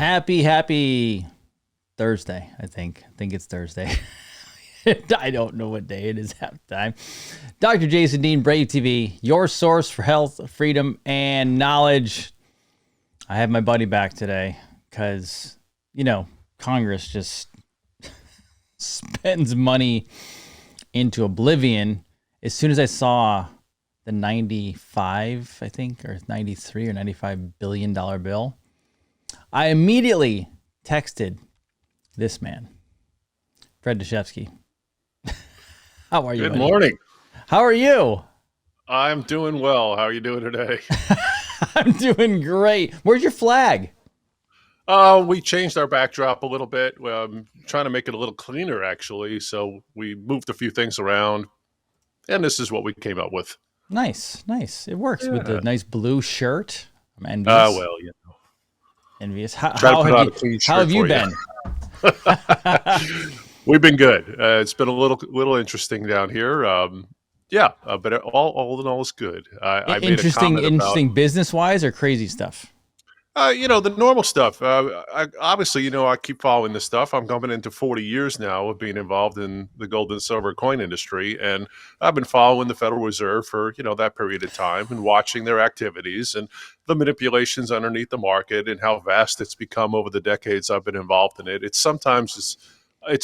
Happy Thursday, I think. I think it's Thursday. I don't know what day it is half the time. Dr. Jason Dean, BRAVEtv, your source for health, freedom, and knowledge. I have my buddy back today because, Congress just spends money into oblivion. As soon as I saw the 95, I think, or 93 or $95 billion bill, I immediately texted this man, Fred Dashevsky. How are you? Good morning. How are you? I'm doing well. How are you doing today? I'm doing great. Where's your flag? We changed our backdrop a little bit. Trying to make it a little cleaner, actually. So we moved a few things around, and this is what we came up with. Nice. It works with the nice blue shirt. I'm envious. Envious. How have you been? We've been good. It's been a little interesting down here. But all in all is good. I made a comment interesting business wise or crazy stuff. The normal stuff. Obviously, I keep following this stuff. I'm coming into 40 years now of being involved in the gold and silver coin industry, and I've been following the Federal Reserve for that period of time and watching their activities and the manipulations underneath the market and how vast it's become over the decades I've been involved in it. It's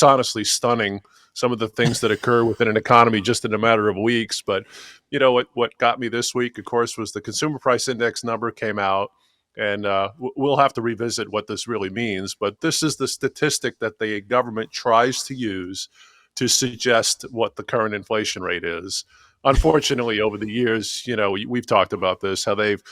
honestly stunning, some of the things that occur within an economy just in a matter of weeks. But what got me this week, of course, was the consumer price index number came out. And we'll have to revisit what this really means. But this is the statistic that the government tries to use to suggest what the current inflation rate is. Unfortunately, over the years, we've talked about this, how they've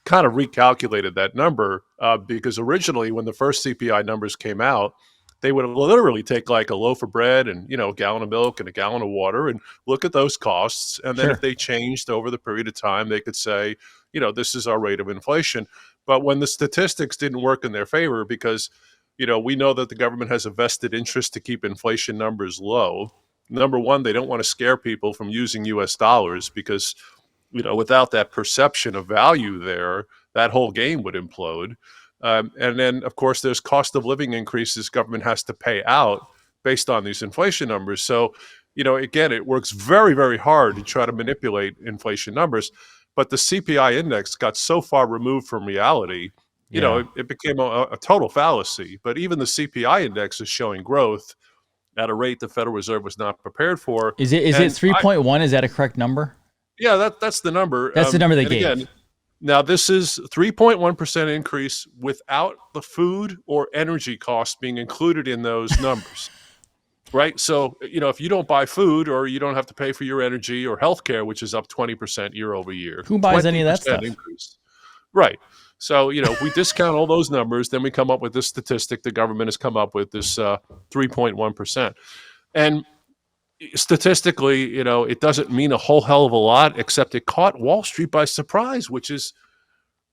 kind of recalculated that number because originally when the first CPI numbers came out, they would literally take like a loaf of bread and, a gallon of milk and a gallon of water and look at those costs. And then if they changed over the period of time, they could say, this is our rate of inflation. But when the statistics didn't work in their favor, because, we know that the government has a vested interest to keep inflation numbers low. Number one, they don't want to scare people from using U.S. dollars because, without that perception of value there, that whole game would implode. And then, of course, there's cost of living increases government has to pay out based on these inflation numbers. So, again, it works very, very hard to try to manipulate inflation numbers. But the CPI index got so far removed from reality, it became a total fallacy. But even the CPI index is showing growth at a rate the Federal Reserve was not prepared for. Is it 3.1? Is that a correct number? Yeah, that's the number. That's the number they gave. Again, now, this is 3.1% increase without the food or energy costs being included in those numbers. Right. So, if you don't buy food or you don't have to pay for your energy or healthcare, which is up 20% year over year. Who buys any of that stuff? Increase. Right. So, if we discount all those numbers, then we come up with this statistic the government has come up with, this 3.1%. And statistically, it doesn't mean a whole hell of a lot, except it caught Wall Street by surprise, which is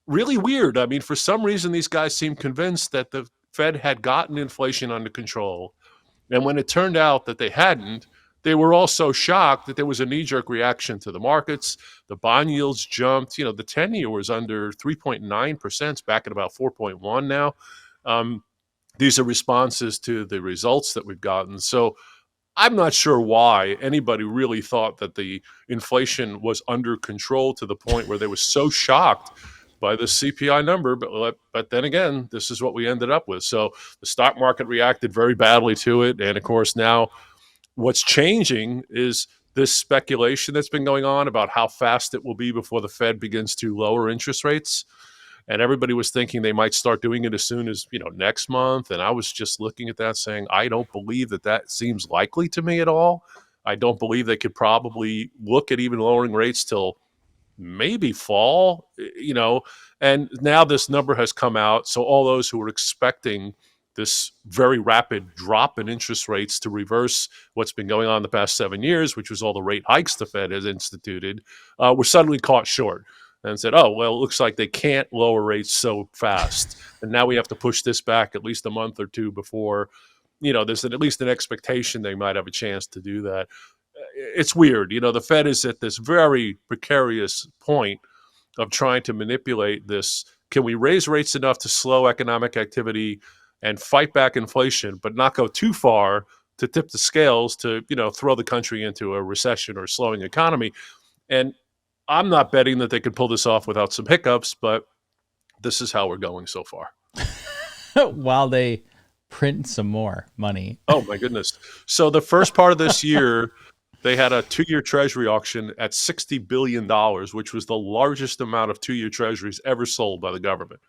really weird. I mean, for some reason, these guys seem convinced that the Fed had gotten inflation under control. And when it turned out that they hadn't, they were also shocked that there was a knee-jerk reaction to the markets. The bond yields jumped. The 10-year was under 3.9%. It's back at about 4.1 now. These are responses to the results that we've gotten. So I'm not sure why anybody really thought that the inflation was under control to the point where they were so shocked by the CPI number, but then again, this is what we ended up with. So the stock market reacted very badly to it. And of course, now what's changing is this speculation that's been going on about how fast it will be before the Fed begins to lower interest rates. And everybody was thinking they might start doing it as soon as, next month. And I was just looking at that saying, I don't believe that seems likely to me at all. I don't believe they could probably look at even lowering rates till maybe fall, and now this number has come out. So all those who were expecting this very rapid drop in interest rates to reverse what's been going on the past 7 years, which was all the rate hikes the Fed has instituted, were suddenly caught short and said, oh, well, it looks like they can't lower rates so fast. And now we have to push this back at least a month or two before, there's at least an expectation they might have a chance to do that. It's weird. The Fed is at this very precarious point of trying to manipulate this Can we raise rates enough to slow economic activity and fight back inflation, but not go too far to tip the scales to, throw the country into a recession or slowing economy? And I'm not betting that they could pull this off without some hiccups, but this is how we're going so far. While they print some more money. Oh, my goodness. So the first part of this year, they had a 2-year treasury auction at $60 billion, which was the largest amount of 2-year treasuries ever sold by the government.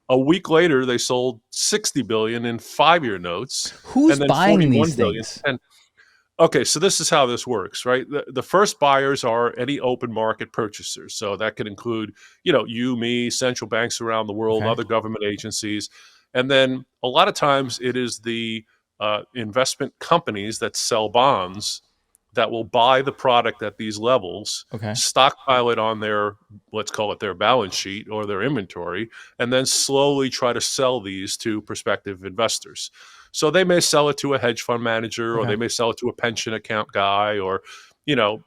A week later, they sold $60 billion in 5-year notes. Who's and then buying these things? And okay, so this is how this works, right? The first buyers are any open market purchasers. So that could include, you, me, central banks around the world, Okay. other government agencies. And then a lot of times it is the investment companies that sell bonds that will buy the product at these levels, Okay. stockpile it on their, let's call it their balance sheet or their inventory, and then slowly try to sell these to prospective investors. So they may sell it to a hedge fund manager, or Okay. they may sell it to a pension account guy, or,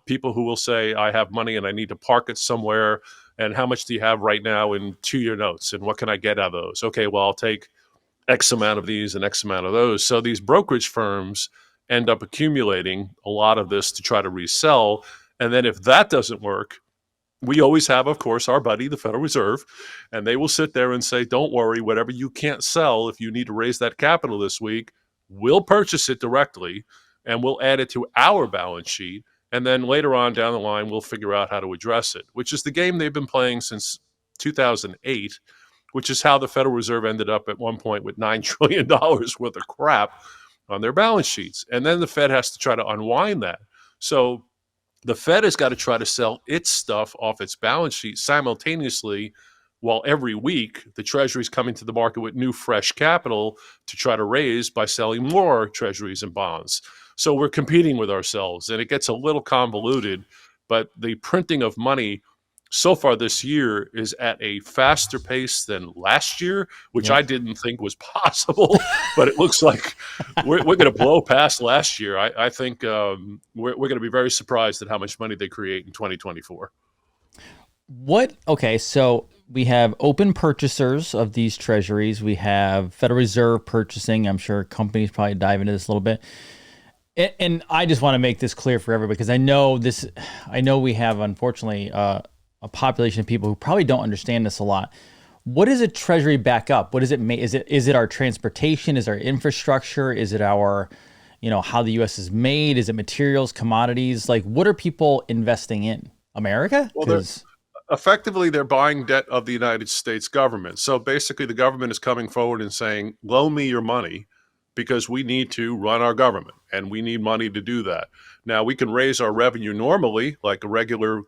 people who will say, I have money and I need to park it somewhere. And how much do you have right now in 2-year notes? And what can I get out of those? Okay, well, I'll take X amount of these and X amount of those. So these brokerage firms end up accumulating a lot of this to try to resell. And then if that doesn't work, we always have, of course, our buddy, the Federal Reserve, and they will sit there and say, don't worry, whatever you can't sell, if you need to raise that capital this week, we'll purchase it directly and we'll add it to our balance sheet. And then later on down the line, we'll figure out how to address it, which is the game they've been playing since 2008, which is how the Federal Reserve ended up at one point with $9 trillion worth of crap on their balance sheets. And then the Fed has to try to unwind that. So the Fed has got to try to sell its stuff off its balance sheet simultaneously, while every week the Treasury's coming to the market with new, fresh capital to try to raise by selling more Treasuries and bonds. So we're competing with ourselves, and it gets a little convoluted, but the printing of money so far this year is at a faster pace than last year, which I didn't think was possible, but it looks like we're going to blow past last year. I think we're going to be very surprised at how much money they create in 2024. Okay, so we have open purchasers of these treasuries. We have Federal Reserve purchasing. I'm sure companies probably dive into this a little bit. And I just want to make this clear for everybody, because I know we have, unfortunately, a population of people who probably don't understand this a lot. What does a treasury back up? What does it make? Is it our transportation? Is it our infrastructure? Is it our, how the U.S. is made? Is it materials, commodities? Like, what are people investing in? America? Well, effectively, they're buying debt of the United States government. So basically, the government is coming forward and saying, loan me your money, because we need to run our government and we need money to do that. Now, we can raise our revenue normally, like a regular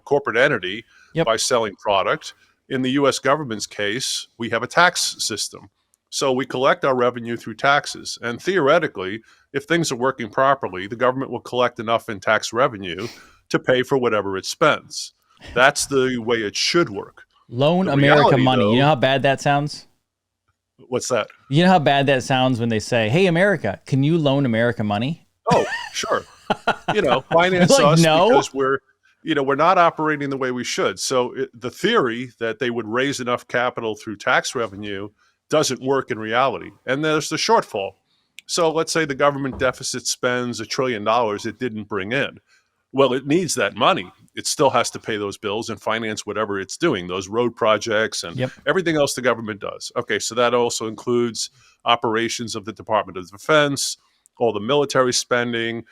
corporate entity, by selling product. In the U.S. government's case, we have a tax system. So we collect our revenue through taxes. And theoretically, if things are working properly, the government will collect enough in tax revenue to pay for whatever it spends. That's the way it should work. Loan America money. Though, you know how bad that sounds? What's that? You know how bad that sounds when they say, hey, America, can you loan America money? Oh, sure. Finance like, us no? Because we're not operating the way we should. So the theory that they would raise enough capital through tax revenue doesn't work in reality. And there's the shortfall. So let's say the government deficit spends $1 trillion it didn't bring in. Well, it needs that money. It still has to pay those bills and finance whatever it's doing, those road projects and everything else the government does. Okay, so that also includes operations of the Department of Defense, all the military spending,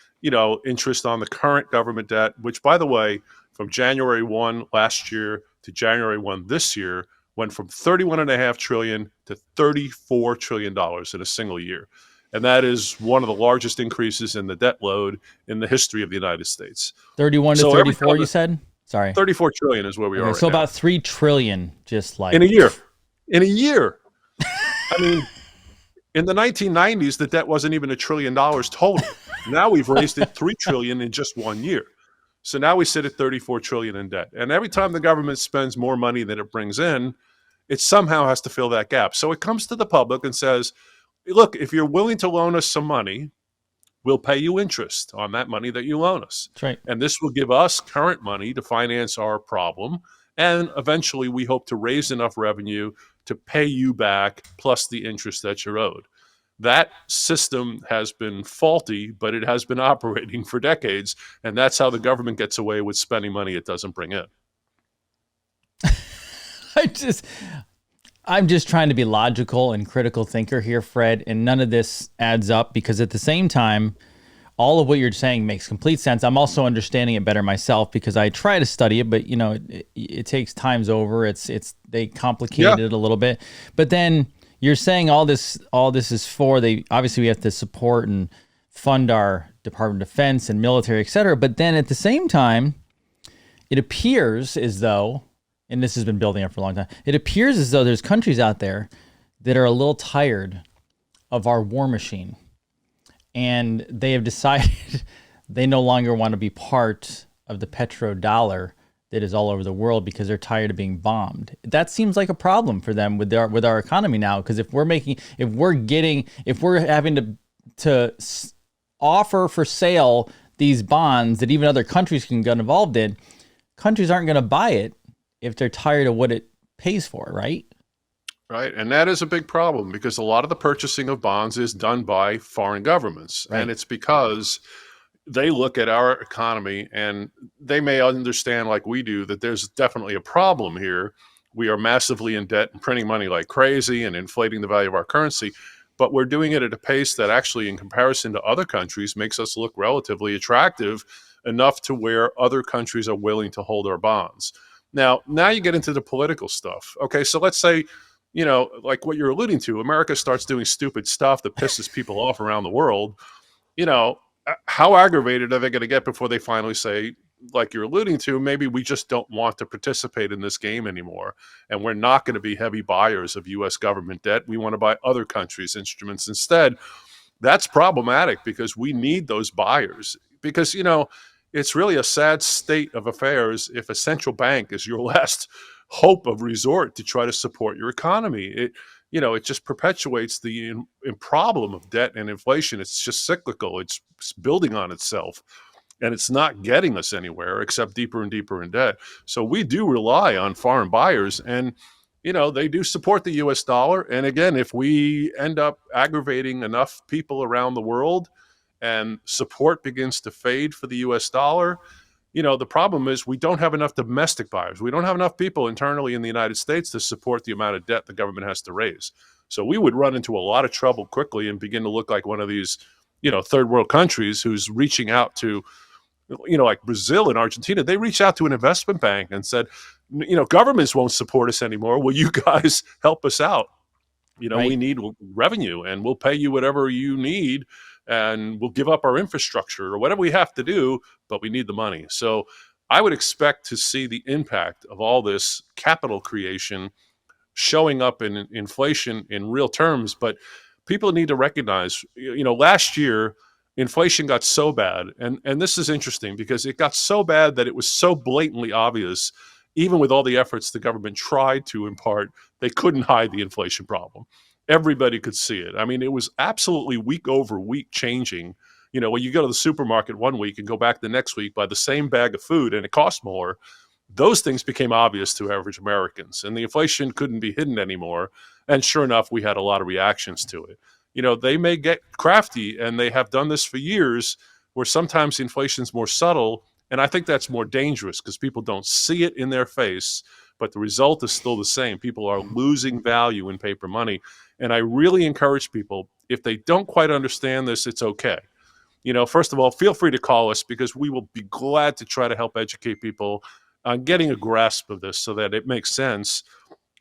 interest on the current government debt, which, by the way, from January 1 last year to January 1 this year, went from $31.5 trillion to $34 trillion in a single year. And that is one of the largest increases in the debt load in the history of the United States. 31 to 34, you said? Sorry. 34 trillion is where we are right so now. about 3 trillion, just like... In a year. I mean, in the 1990s, the debt wasn't even $1 trillion total. Now we've raised it 3 trillion in just 1 year. So now we sit at 34 trillion in debt. And every time the government spends more money than it brings in, it somehow has to fill that gap. So it comes to the public and says, look, if you're willing to loan us some money, we'll pay you interest on that money that you loan us. That's right. And this will give us current money to finance our problem. And eventually, we hope to raise enough revenue to pay you back plus the interest that you're owed. That system has been faulty, but it has been operating for decades. And that's how the government gets away with spending money it doesn't bring in. I just, I'm just trying to be logical and critical thinker here, Fred, and none of this adds up because at the same time, all of what you're saying makes complete sense. I'm also understanding it better myself because I try to study it, but you know, it takes times over. They complicated it a little bit, but then you're saying all this is for obviously we have to support and fund our Department of Defense and military, et cetera. But then at the same time, it appears as though, and this has been building up for a long time, it appears as though there's countries out there that are a little tired of our war machine. And they have decided they no longer want to be part of the petrodollar that is all over the world because they're tired of being bombed. That seems like a problem for them with our economy now. Because if we're having to offer for sale these bonds that even other countries can get involved in, countries aren't going to buy it if they're tired of what it pays for, right? Right. And that is a big problem because a lot of the purchasing of bonds is done by foreign governments. Right. And it's because they look at our economy and they may understand, like we do, that there's definitely a problem here. We are massively in debt and printing money like crazy and inflating the value of our currency. But we're doing it at a pace that actually, in comparison to other countries, makes us look relatively attractive enough to where other countries are willing to hold our bonds. Now you get into the political stuff. Okay, so let's say, you know, like what you're alluding to, America starts doing stupid stuff that pisses people off around the world. You know, how aggravated are they going to get before they finally say, like you're alluding to, maybe we just don't want to participate in this game anymore. And we're not going to be heavy buyers of U.S. government debt. We want to buy other countries' instruments instead. That's problematic because we need those buyers. Because, you know, it's really a sad state of affairs if a central bank is your last hope of resort to try to support your economy. It just perpetuates the problem of debt and inflation. It's just cyclical. It's building on itself, and it's not getting us anywhere except deeper and deeper in debt. So we do rely on foreign buyers, and they do support the U.S. dollar. And again, if we end up aggravating enough people around the world and support begins to fade for the U.S. dollar, the problem is we don't have enough domestic buyers. We don't have enough people internally in the United States to support the amount of debt the government has to raise. So we would run into a lot of trouble quickly and begin to look like one of these, third world countries who's reaching out to, like Brazil and Argentina. They reached out to an investment bank and said, governments won't support us anymore. Will you guys help us out? Right. We need revenue and we'll pay you whatever you need. And we'll give up our infrastructure or whatever we have to do, but we need the money. So I would expect to see the impact of all this capital creation showing up in inflation in real terms. But people need to recognize, last year, inflation got so bad. And this is interesting because it got so bad that it was so blatantly obvious, even with all the efforts the government tried to impart, they couldn't hide the inflation problem. Everybody could see it. I mean, it was absolutely week over week changing. When you go to the supermarket one week and go back the next week, buy the same bag of food and it costs more, those things became obvious to average Americans. And the inflation couldn't be hidden anymore. And sure enough, we had a lot of reactions to it. They may get crafty, and they have done this for years, where sometimes inflation's more subtle. And I think that's more dangerous because people don't see it in their face, but the result is still the same. People are losing value in paper money. And I really encourage people, if they don't quite understand this, it's okay. First of all, feel free to call us because we will be glad to try to help educate people on getting a grasp of this so that it makes sense.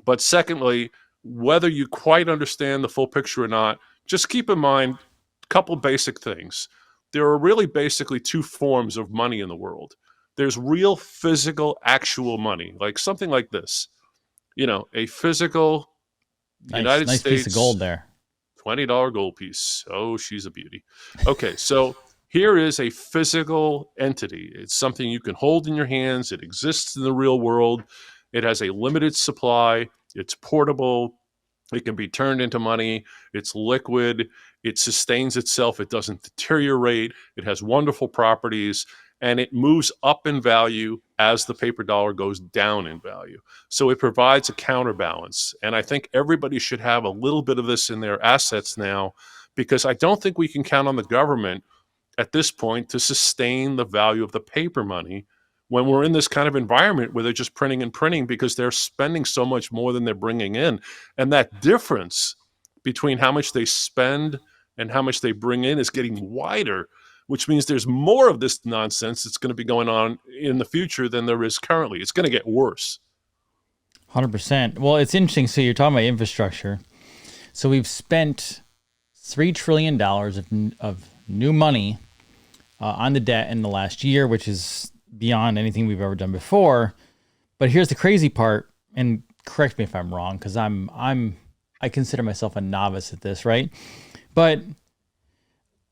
But secondly, whether you quite understand the full picture or not, just keep in mind a couple basic things. There are really basically two forms of money in the world. There's real physical, actual money, like something like this. A physical United States piece of gold there. $20 gold piece. Oh, she's a beauty. Okay, so here is a physical entity. It's something you can hold in your hands. It exists in the real world. It has a limited supply. It's portable. It can be turned into money. It's liquid. It sustains itself. It doesn't deteriorate. It has wonderful properties, and it moves up in value as the paper dollar goes down in value. So it provides a counterbalance. And I think everybody should have a little bit of this in their assets now, because I don't think we can count on the government at this point to sustain the value of the paper money when we're in this kind of environment where they're just printing and printing because they're spending so much more than they're bringing in. And that difference between how much they spend and how much they bring in is getting wider, which means there's more of this nonsense that's going to be going on in the future than there is currently. It's going to get worse. 100%. Well, it's interesting. So you're talking about infrastructure. So we've spent $3 trillion of new money on the debt in the last year, which is beyond anything we've ever done before. But here's the crazy part, and correct me if I'm wrong, because I consider myself a novice at this, right? But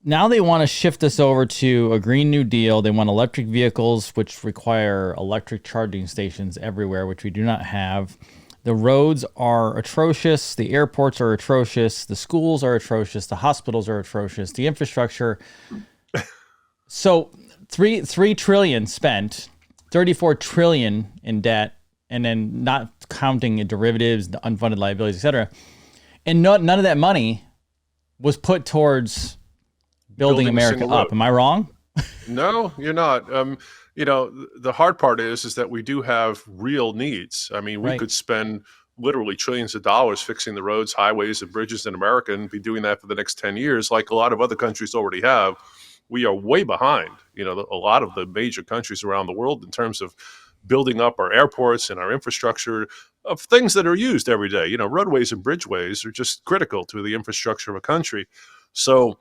now they want to shift us over to a Green New Deal. They want electric vehicles, which require electric charging stations everywhere, which we do not have. The roads are atrocious. The airports are atrocious. The schools are atrocious. The hospitals are atrocious. The infrastructure. So $3 trillion spent, $34 trillion in debt, and then not counting derivatives, the unfunded liabilities, et cetera. And none of that money was put towards building America up. Am I wrong? No, you're not. The hard part is that we do have real needs. I mean, we could spend literally trillions of dollars fixing the roads, highways, and bridges in America and be doing that for the next 10 years, like a lot of other countries already have. We are way behind, a lot of the major countries around the world in terms of building up our airports and our infrastructure of things that are used every day. Roadways and bridgeways are just critical to the infrastructure of a country. So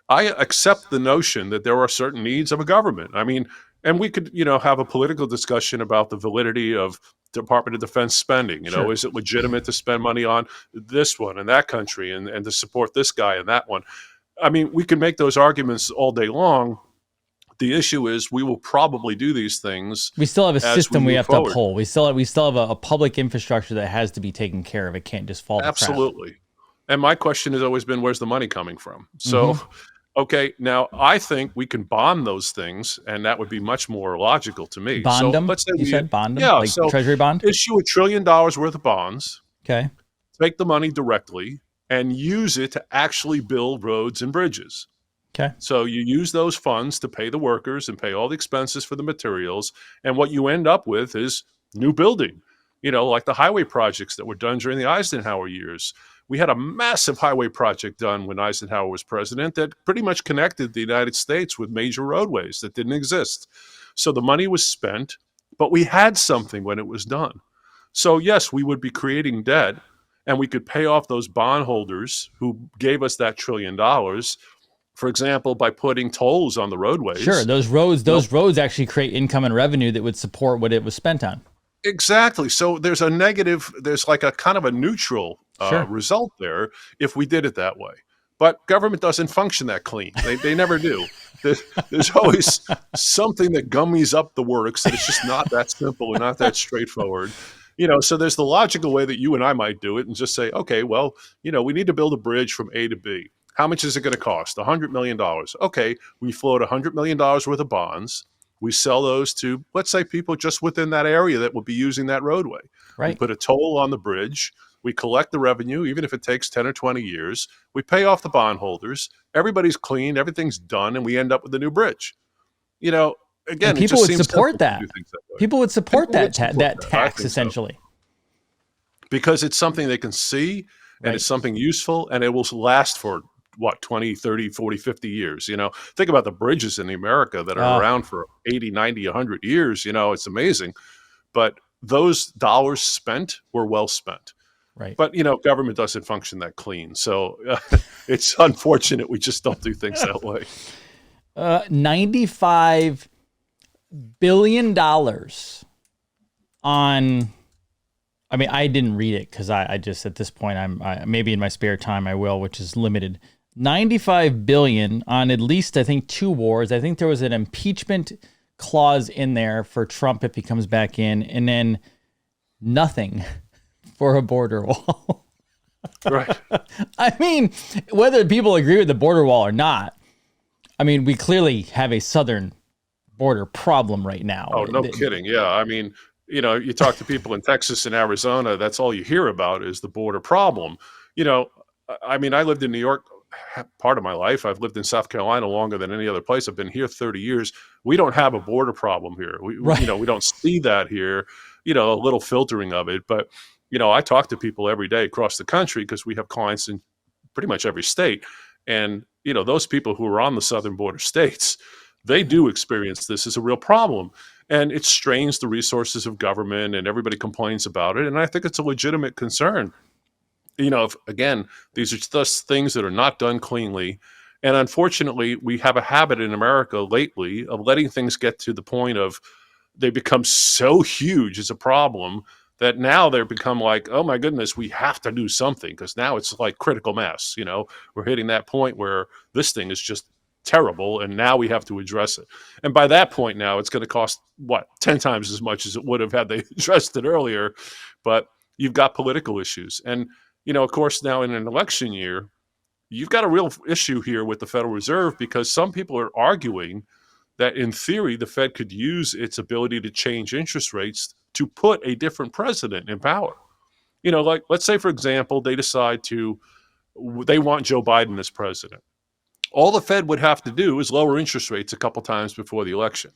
I accept the notion that there are certain needs of a government. I mean, and we could, have a political discussion about the validity of Department of Defense spending. Sure. Is it legitimate to spend money on this one and that country and to support this guy and that one? I mean, we can make those arguments all day long. The issue is we will probably do these things. We still have a system we have forward. to uphold. We still have a public infrastructure that has to be taken care of. It can't just fall to crap. Absolutely. And my question has always been, where's the money coming from? So, okay, now I think we can bond those things, and that would be much more logical to me. Bond them? Let's say you said bond them? Yeah, like so treasury bond? Issue $1 trillion worth of bonds. Okay. Take the money directly and use it to actually build roads and bridges. Okay. So you use those funds to pay the workers and pay all the expenses for the materials. And what you end up with is new building, like the highway projects that were done during the Eisenhower years. We had a massive highway project done when Eisenhower was president that pretty much connected the United States with major roadways that didn't exist. So the money was spent, but we had something when it was done. So yes, we would be creating debt, and we could pay off those bondholders who gave us that $1 trillion, for example, by putting tolls on the roadways. Sure, those roads actually create income and revenue that would support what it was spent on. Exactly. So there's a negative, there's like a kind of a neutral result there if we did it that way. But government doesn't function that clean. They never do. There's always something that gummies up the works, that it's just not that simple and not that straightforward. So there's the logical way that you and I might do it and just say, okay, well, we need to build a bridge from A to B. How much is it going to cost? $100 million. Okay, we float $100 million worth of bonds. We sell those to, let's say, people just within that area that would be using that roadway. Right. We put a toll on the bridge. We collect the revenue, even if it takes 10 or 20 years. We pay off the bondholders. Everybody's clean. Everything's done. And we end up with a new bridge. Again, and people would support that. People would support that tax, essentially. Because it's something they can see, and it's something useful, and it will last for 20, 30, 40, 50 years. Think about the bridges in America that are around for 80, 90, 100 years. It's amazing. But those dollars spent were well spent. Right. But, government doesn't function that clean. So it's unfortunate we just don't do things that way. $95 billion on... I mean, I didn't read it because I just, at this point, maybe in my spare time I will, which is limited. $95 billion on at least, I think, 2 wars. I think there was an impeachment clause in there for Trump if he comes back in, and then nothing for a border wall. Right. I mean, whether people agree with the border wall or not, I mean, we clearly have a southern border problem right now. Oh, no kidding. Yeah. I mean, you talk to people in Texas and Arizona, that's all you hear about is the border problem. You know, I mean, I lived in New York part of my life. I've lived in South Carolina longer than any other place. I've been here 30 years. We don't have a border problem here. Right. We don't see that here, a little filtering of it. But, I talk to people every day across the country because we have clients in pretty much every state. And, those people who are on the southern border states, they do experience this as a real problem. And it strains the resources of government and everybody complains about it. And I think it's a legitimate concern. Again, these are just things that are not done cleanly. And unfortunately, we have a habit in America lately of letting things get to the point of they become so huge as a problem that now they're become like, oh my goodness, we have to do something because now it's like critical mass. We're hitting that point where this thing is just terrible and now we have to address it. And by that point now, it's going to cost, 10 times as much as it would have had they addressed it earlier. But you've got political issues. And of course, now in an election year, you've got a real issue here with the Federal Reserve because some people are arguing that in theory, the Fed could use its ability to change interest rates to put a different president in power. Like let's say, for example, they decide they want Joe Biden as president. All the Fed would have to do is lower interest rates a couple times before the election.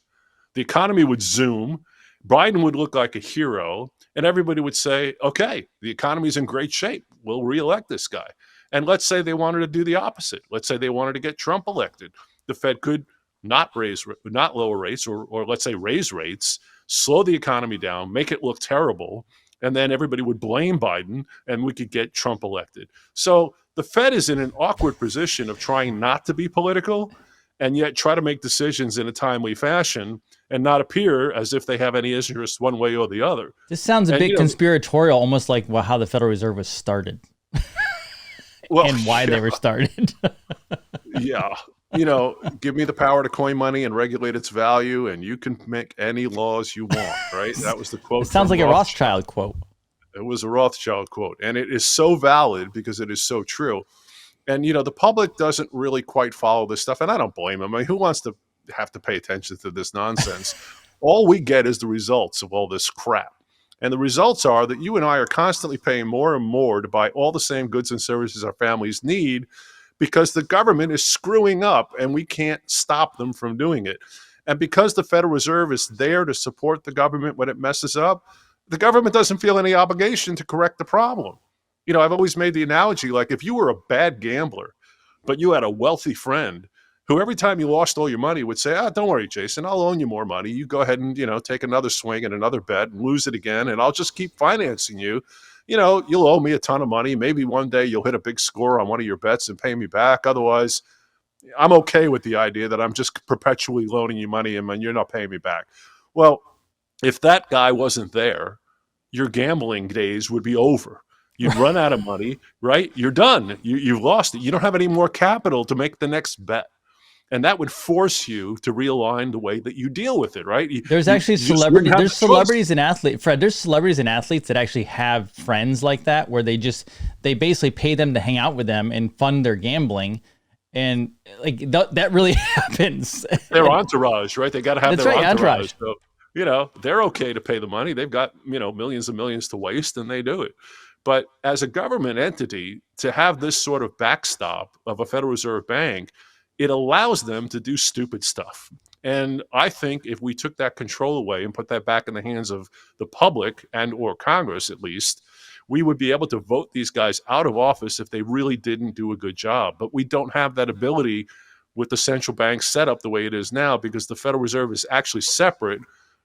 The economy would zoom. Biden would look like a hero, and everybody would say, okay, the economy is in great shape. We'll reelect this guy. And let's say they wanted to do the opposite. Let's say they wanted to get Trump elected. The Fed could not lower rates, or let's say raise rates, slow the economy down, make it look terrible, and then everybody would blame Biden, and we could get Trump elected. So the Fed is in an awkward position of trying not to be political and yet try to make decisions in a timely fashion and not appear as if they have any interest one way or the other. This sounds a bit conspiratorial, almost like how the Federal Reserve was started and why they were started. Yeah. Give me the power to coin money and regulate its value, and you can make any laws you want, right? That was the quote. It sounds like a Rothschild quote. It was a Rothschild quote, and it is so valid because it is so true. And, the public doesn't really quite follow this stuff, and I don't blame them. I mean, who wants to have to pay attention to this nonsense? All we get is the results of all this crap. And the results are that you and I are constantly paying more and more to buy all the same goods and services our families need because the government is screwing up and we can't stop them from doing it. And because the Federal Reserve is there to support the government when it messes up, the government doesn't feel any obligation to correct the problem. I've always made the analogy, like if you were a bad gambler, but you had a wealthy friend who every time you lost all your money would say, don't worry, Jason, I'll loan you more money. You go ahead and, take another swing and another bet and lose it again, and I'll just keep financing you. You'll owe me a ton of money. Maybe one day you'll hit a big score on one of your bets and pay me back. Otherwise, I'm okay with the idea that I'm just perpetually loaning you money and you're not paying me back. Well, if that guy wasn't there, your gambling days would be over. You'd run out of money, right? You're done. You've lost it. You don't have any more capital to make the next bet. And that would force you to realign the way that you deal with it, right? There's actually celebrities. There's celebrities and athletes. Fred, there's celebrities and athletes that actually have friends like that, where they basically pay them to hang out with them and fund their gambling. And like that really happens. Their entourage, right? They got to have their entourage. So, they're okay to pay the money. They've got, millions and millions to waste, and they do it. But as a government entity, to have this sort of backstop of a Federal Reserve Bank, it allows them to do stupid stuff. And I think if we took that control away and put that back in the hands of the public and or Congress, at least, we would be able to vote these guys out of office if they really didn't do a good job. But we don't have that ability with the central bank set up the way it is now, because the Federal Reserve is actually separate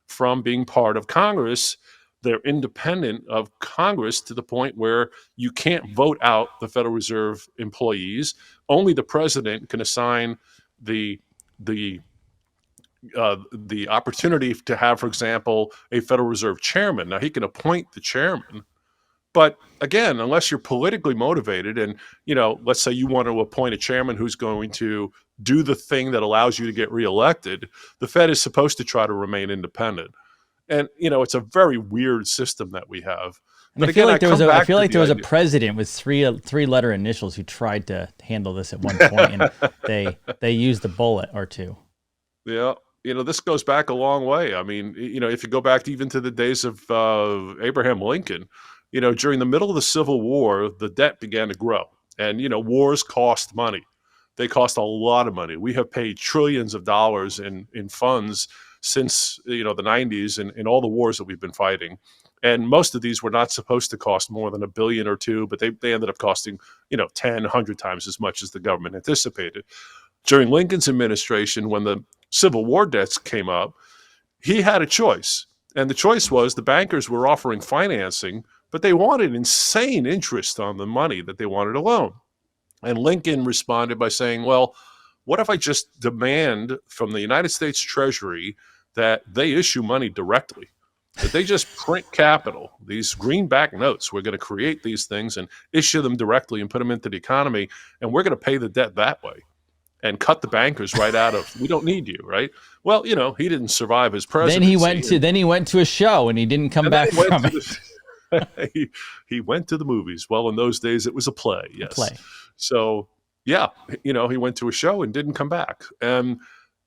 from being part of Congress. They're independent of Congress to the point where you can't vote out the Federal Reserve employees. Only the president can assign the opportunity to have, for example, a Federal Reserve chairman. Now, he can appoint the chairman, but again, unless you're politically motivated and, let's say you want to appoint a chairman who's going to do the thing that allows you to get reelected, the Fed is supposed to try to remain independent. And, it's a very weird system that we have. But I feel like there was a president with three-letter initials who tried to handle this at one point, and they used a bullet or two. Yeah. this goes back a long way. I mean, if you go back even to the days of Abraham Lincoln, during the middle of the Civil War, the debt began to grow. And, wars cost money. They cost a lot of money. We have paid trillions of dollars in funds since, the 90s and in all the wars that we've been fighting. And most of these were not supposed to cost more than $1 billion or $2 billion, but they ended up costing, 10, 100 times as much as the government anticipated. During Lincoln's administration, when the Civil War debts came up, he had a choice. And the choice was the bankers were offering financing, but they wanted insane interest on the money that they wanted to loan. And Lincoln responded by saying, well, what if I just demand from the United States Treasury that they issue money directly? That they just print capital, these greenback notes. We're going to create these things and issue them directly and put them into the economy, and we're going to pay the debt that way and cut the bankers right out of, we don't need you, right? Well, he didn't survive his presidency. Then he went to a show and he didn't come back from it. He went to the movies. Well, in those days, it was a play, yes. So, yeah, he went to a show and didn't come back. And,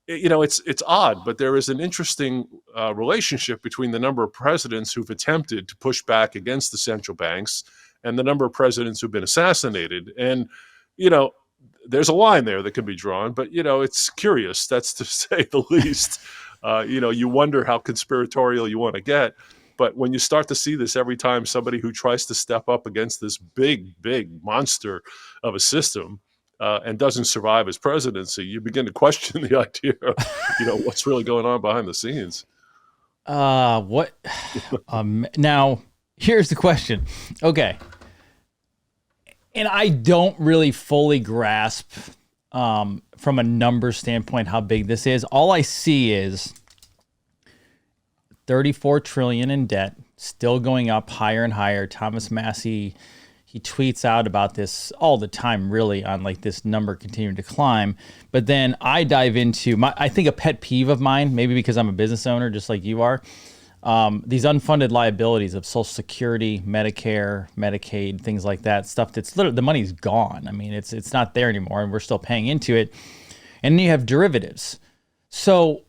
it's odd, but there is an interesting relationship between the number of presidents who've attempted to push back against the central banks and the number of presidents who've been assassinated. And, there's a line there that can be drawn, but, it's curious. That's to say the least. You wonder how conspiratorial you want to get. But when you start to see this every time somebody who tries to step up against this big, big monster of a system and doesn't survive his presidency, you begin to question the idea of, what's really going on behind the scenes. What? Now, here's the question. Okay. And I don't really fully grasp from a number standpoint how big this is. All I see is 34 trillion in debt, still going up higher and higher. Thomas Massey, he tweets out about this all the time, really, on like this number continuing to climb. But then I dive into I think a pet peeve of mine, maybe because I'm a business owner, just like you are, these unfunded liabilities of Social Security, Medicare, Medicaid, things like that, stuff that's literally, the money's gone. I mean, it's not there anymore, and we're still paying into it. And then you have derivatives. So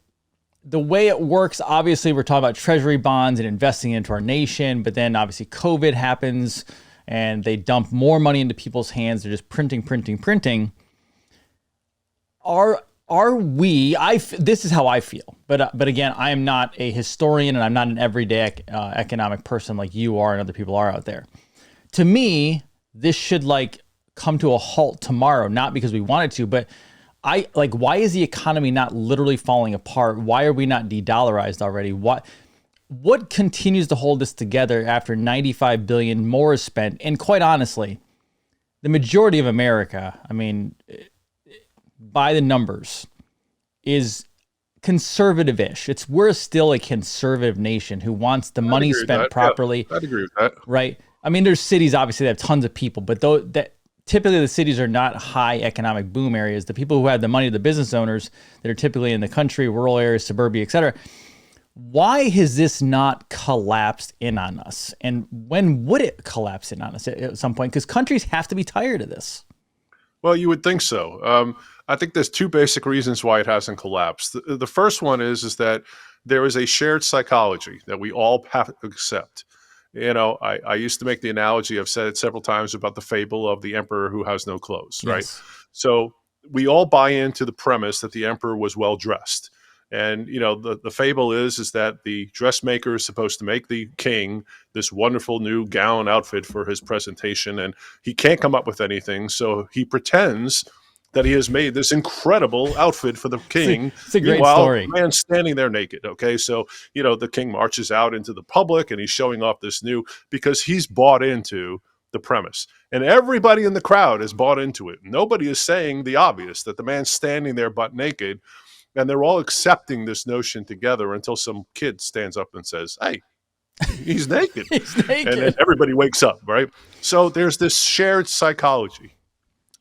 the way it works, obviously, we're talking about treasury bonds and investing into our nation, but then obviously COVID happens and they dump more money into people's hands. They're just printing. Are we, this is how I feel, but again, I am not a historian and I'm not an everyday economic person like you are and other people are out there. To me, this should like come to a halt tomorrow, not because we want it to, but why is the economy not literally falling apart? Why are we not de-dollarized already? What continues to hold this together after 95 billion more is spent? And quite honestly, the majority of America, I mean, by the numbers, is conservative-ish. We're still a conservative nation who wants the money spent properly. Yeah, I'd agree with that. Right. I mean, there's cities obviously that have tons of people, but typically the cities are not high economic boom areas. The people who have the money, the business owners that are typically in the country, rural areas, suburbia, et cetera. Why has this not collapsed in on us? And when would it collapse in on us at some point? Because countries have to be tired of this. Well, you would think so. I think there's two basic reasons why it hasn't collapsed. The first one is that there is a shared psychology that we all have to accept. I used to make the analogy, I've said it several times, about the fable of the emperor who has no clothes, right? Yes. So we all buy into the premise that the emperor was well dressed. And, the fable is that the dressmaker is supposed to make the king this wonderful new gown outfit for his presentation, and he can't come up with anything. So he pretends that he has made this incredible outfit for the king. It's a great story. The man's standing there naked. Okay. So, the king marches out into the public and he's showing off this because he's bought into the premise, and everybody in the crowd is bought into it. Nobody is saying the obvious, that the man's standing there butt naked. And they're all accepting this notion together until some kid stands up and says, hey, he's naked. He's naked. And then everybody wakes up, right? So there's this shared psychology.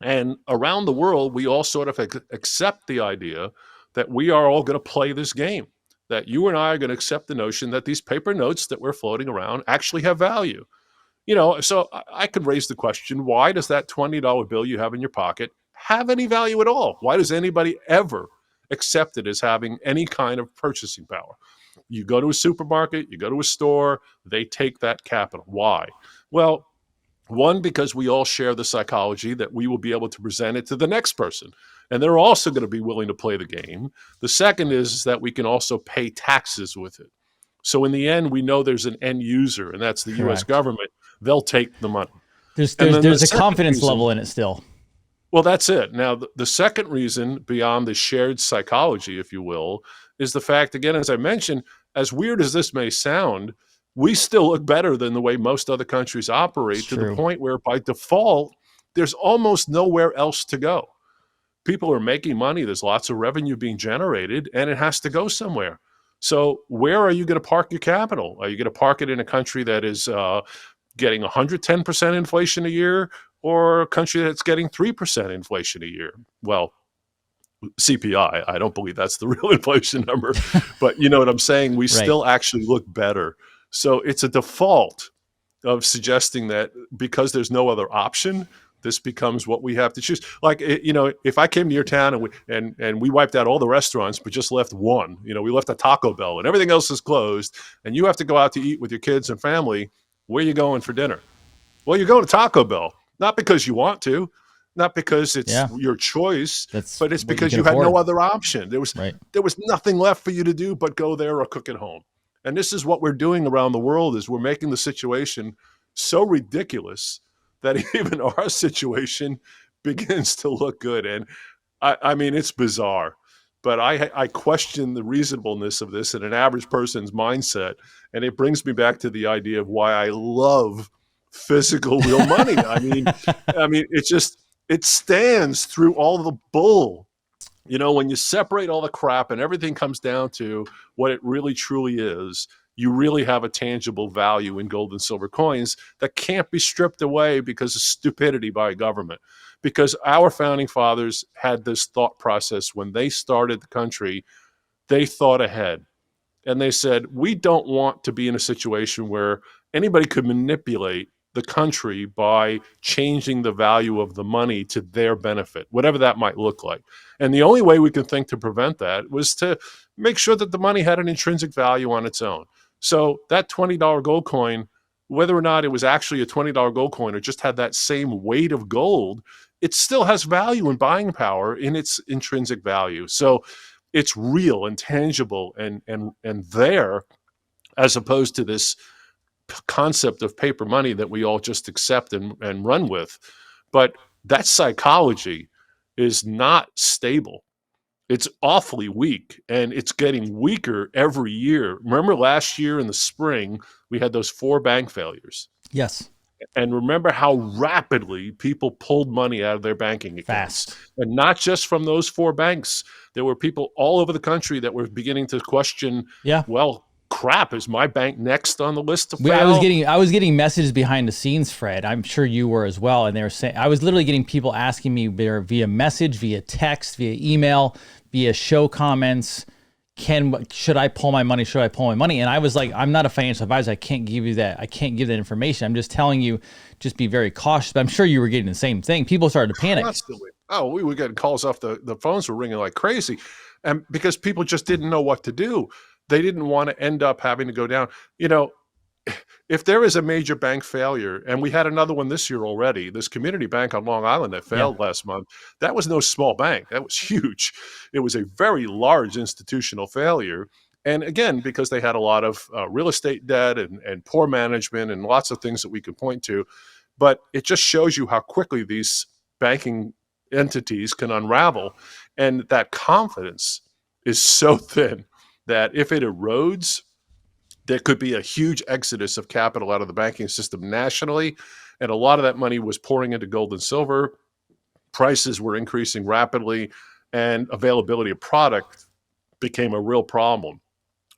And around the world, we all sort of accept the idea that we are all going to play this game, that you and I are going to accept the notion that these paper notes that we're floating around actually have value. So I could raise the question, why does that $20 bill you have in your pocket have any value at all? Why does anybody ever accepted as having any kind of purchasing power. You go to a supermarket, you go to a store, they take that capital. Why? Well, one, because we all share the psychology that we will be able to present it to the next person, and they're also going to be willing to play the game. The second is that we can also pay taxes with it. So in the end, we know there's an end user, and that's the U.S. Correct. government. They'll take the money. There's And then there's the a second confidence reason- level in it still. Well, that's it. Now, the second reason beyond the shared psychology, if you will, is the fact, again, as I mentioned, as weird as this may sound, we still look better than the way most other countries operate, It's to true. the point where by default, there's almost nowhere else to go. People are making money. There's lots of revenue being generated, and it has to go somewhere. So where are you going to park your capital? Are you going to park it in a country that is getting 110% inflation a year, or a country that's getting 3% inflation a year? Well, CPI, I don't believe that's the real inflation number, but you know what I'm saying? We still actually look better. So it's a default of suggesting that because there's no other option, this becomes what we have to choose. Like, if I came to your town and we wiped out all the restaurants but just left one, we left a Taco Bell and everything else is closed, and you have to go out to eat with your kids and family, where are you going for dinner? Well, you're going to Taco Bell, not because you want to, not because it's your choice, but it's because you had no other option. There was nothing left for you to do but go there or cook at home. And this is what we're doing around the world, is we're making the situation so ridiculous that even our situation begins to look good. And I mean, it's bizarre, but I question the reasonableness of this in an average person's mindset. And it brings me back to the idea of why I love physical real money. I mean, it stands through all the bull. When you separate all the crap and everything comes down to what it really truly is, you really have a tangible value in gold and silver coins that can't be stripped away because of stupidity by a government. Because our founding fathers had this thought process when they started the country. They thought ahead, and they said, we don't want to be in a situation where anybody could manipulate the country by changing the value of the money to their benefit, whatever that might look like. And the only way we could think to prevent that was to make sure that the money had an intrinsic value on its own. So that $20 gold coin, whether or not it was actually a $20 gold coin or just had that same weight of gold, it still has value and buying power in its intrinsic value. So it's real and tangible and there, as opposed to this concept of paper money that we all just accept and run with. But that psychology is not stable. It's awfully weak, and it's getting weaker every year. Remember last year in the spring, we had those 4 bank failures. Yes. And remember how rapidly people pulled money out of their banking accounts. Fast. And not just from those 4 banks. There were people all over the country that were beginning to question, well, crap, is my bank next on the list to fail? I was getting messages behind the scenes, Fred. I'm sure you were as well. And they were saying, I was literally getting people asking me via message, via text, via email, via show comments, should I pull my money? Should I pull my money? And I was like, I'm not a financial advisor. I can't give you that. I can't give that information. I'm just telling you, just be very cautious. But I'm sure you were getting the same thing. People started to panic. Constantly. Oh, we were getting calls off the phones were ringing like crazy. And because people just didn't know what to do. They didn't want to end up having to go down. If there is a major bank failure, and we had another one this year already, this community bank on Long Island that failed last month, that was no small bank. That was huge. It was a very large institutional failure. And again, because they had a lot of real estate debt and poor management and lots of things that we could point to. But it just shows you how quickly these banking entities can unravel. And that confidence is so thin that if it erodes, there could be a huge exodus of capital out of the banking system nationally. And a lot of that money was pouring into gold and silver. Prices were increasing rapidly, and availability of product became a real problem.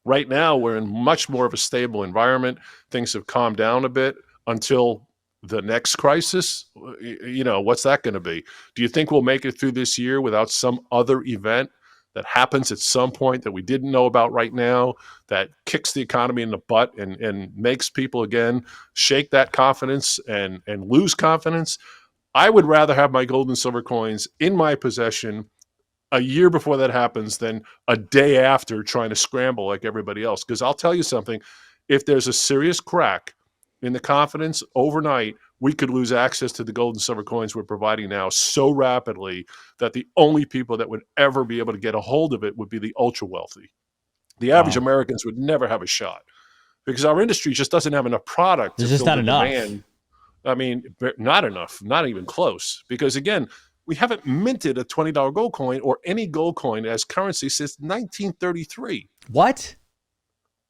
Right now, we're in much more of a stable environment. Things have calmed down a bit until the next crisis. What's that going to be? Do you think we'll make it through this year without some other event that happens at some point that we didn't know about right now, that kicks the economy in the butt and makes people again shake that confidence and lose confidence? I would rather have my gold and silver coins in my possession a year before that happens than a day after trying to scramble like everybody else. Because I'll tell you something, if there's a serious crack in the confidence overnight, we could lose access to the gold and silver coins we're providing now so rapidly that the only people that would ever be able to get a hold of it would be the ultra wealthy. The average Wow. Americans would never have a shot because our industry just doesn't have enough product There's to just fill not the enough. demand. I mean, not enough, not even close. Because again, we haven't minted a $20 gold coin or any gold coin as currency since 1933. What?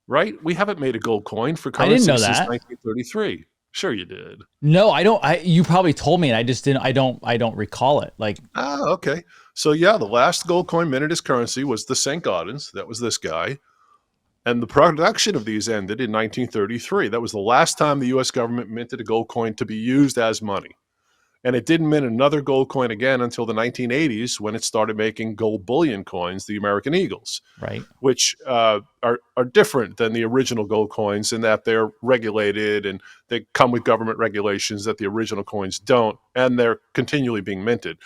Right? We haven't made a gold coin for I didn't currency know since that. 1933. Sure you did. No, I don't. You probably told me, and I just didn't. I don't recall it. Like, Okay. So yeah, the last gold coin minted as currency was the St. Gaudens. That was this guy. And the production of these ended in 1933. That was the last time the U.S. government minted a gold coin to be used as money. And it didn't mint another gold coin again until the 1980s when it started making gold bullion coins, the American Eagles, right? which are different than the original gold coins in that they're regulated and they come with government regulations that the original coins don't, and they're continually being minted.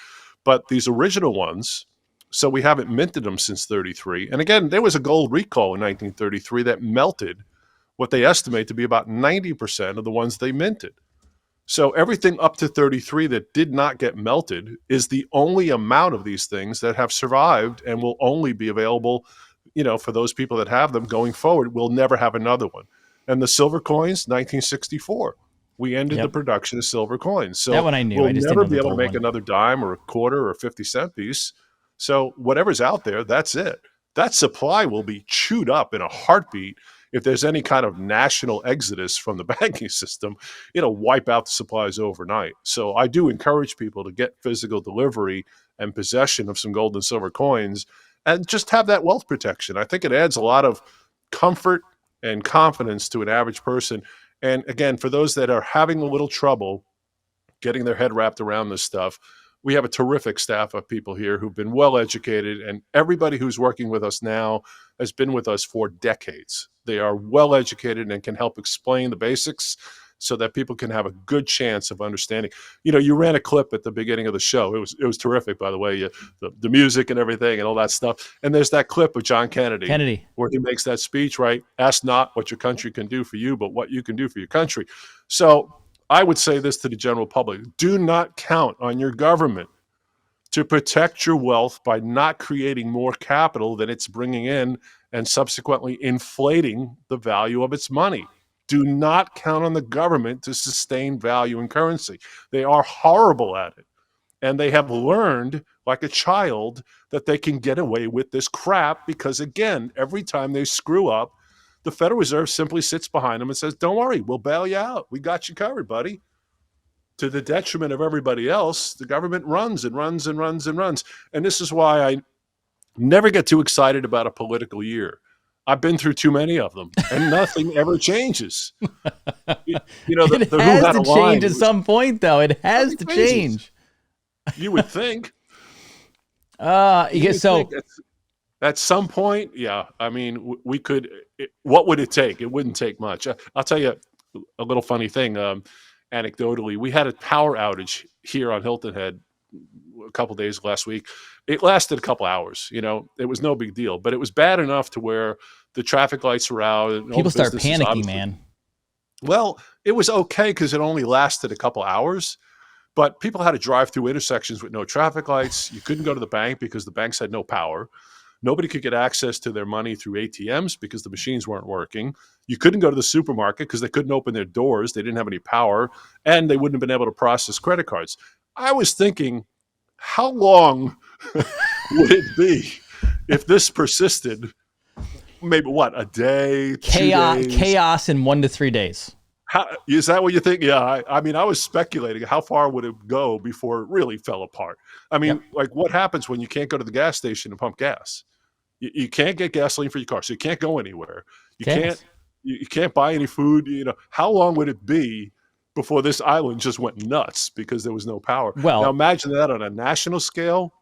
But these original ones, so we haven't minted them since 33. And again, there was a gold recall in 1933 that melted what they estimate to be about 90% of the ones they minted. So everything up to 33 that did not get melted is the only amount of these things that have survived and will only be available, for those people that have them going forward. We'll never have another one. And the silver coins, 1964. We ended the production of silver coins. So that one I knew. We'll I just never didn't know be the able to gold make one. another dime or a quarter or a 50-cent piece. So whatever's out there, that's it. That supply will be chewed up in a heartbeat. If there's any kind of national exodus from the banking system, it'll wipe out the supplies overnight. So I do encourage people to get physical delivery and possession of some gold and silver coins and just have that wealth protection. I think it adds a lot of comfort and confidence to an average person. And again, for those that are having a little trouble getting their head wrapped around this stuff, we have a terrific staff of people here who've been well educated, and everybody who's working with us now has been with us for decades. They are well educated and can help explain the basics so that people can have a good chance of understanding. You ran a clip at the beginning of the show. It was terrific, by the way, the music and everything and all that stuff. And there's that clip of John Kennedy where he makes that speech, right? Ask not what your country can do for you, but what you can do for your country. So I would say this to the general public: do not count on your government to protect your wealth by not creating more capital than it's bringing in and subsequently inflating the value of its money. Do not count on the government to sustain value in currency. They are horrible at it. And they have learned, like a child, that they can get away with this crap because, again, every time they screw up, the Federal Reserve simply sits behind them and says, don't worry, we'll bail you out. We got you covered, buddy. To the detriment of everybody else, the government runs and runs and runs and runs. And this is why I never get too excited about a political year. I've been through too many of them, and nothing ever changes. It has to change at some point, though. It has to change. You would think. So at some point, yeah. I mean, we could. What would it take? It wouldn't take much. I'll tell you a little funny thing. Anecdotally, we had a power outage here on Hilton Head a couple days last week. It lasted a couple hours. It was no big deal, but it was bad enough to where the traffic lights were out. And people start panicking, man. Well, it was okay because it only lasted a couple hours, but people had to drive through intersections with no traffic lights. You couldn't go to the bank because the banks had no power. Nobody could get access to their money through ATMs because the machines weren't working. You couldn't go to the supermarket because they couldn't open their doors. They didn't have any power, and they wouldn't have been able to process credit cards. I was thinking, how long would it be if this persisted? Maybe a day, 2 days? Chaos in 1 to 3 days. Is that what you think? Yeah. I mean, I was speculating how far would it go before it really fell apart? I mean, like what happens when you can't go to the gas station and pump gas? You can't get gasoline for your car, so you can't go anywhere. You can't buy any food. How long would it be before this island just went nuts because there was no power? Well, now imagine that on a national scale.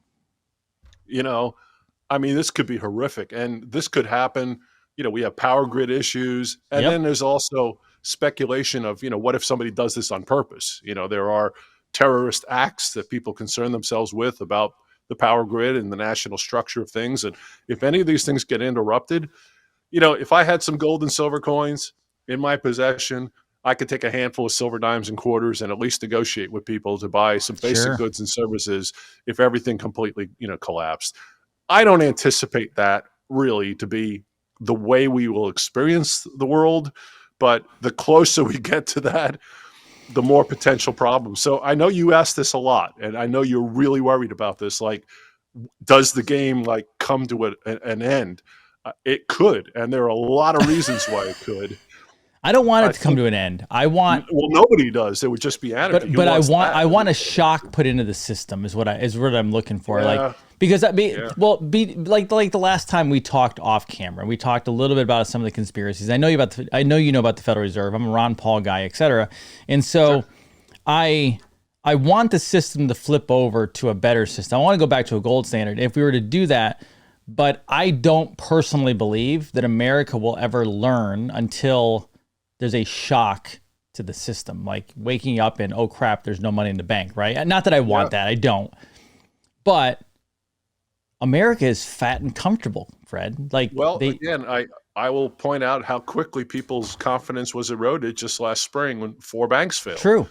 I mean, this could be horrific, and this could happen. We have power grid issues, and then there's also speculation of, what if somebody does this on purpose? There are terrorist acts that people concern themselves with about the power grid and the national structure of things. And if any of these things get interrupted, if I had some gold and silver coins in my possession, I could take a handful of silver dimes and quarters and at least negotiate with people to buy some basic goods and services if everything completely, collapsed. I don't anticipate that really to be the way we will experience the world, but the closer we get to that, the more potential problems. So I know you asked this a lot, and I know you're really worried about this. Like, does the game come to an end? It could, and there are a lot of reasons why it could. I don't want it to come to an end. Well, nobody does. It would just be anarchy. But I want a shock put into the system is what I'm looking for. Yeah. Because like the last time we talked off camera, we talked a little bit about some of the conspiracies. I know you know about the Federal Reserve. I'm a Ron Paul guy, etc. And so, I want the system to flip over to a better system. I want to go back to a gold standard. If we were to do that. But I don't personally believe that America will ever learn until there's a shock to the system, like waking up and, oh crap, there's no money in the bank, right? Not that I want that, I don't. But America is fat and comfortable, Fred. Again, I will point out how quickly people's confidence was eroded just last spring when 4 banks failed. True.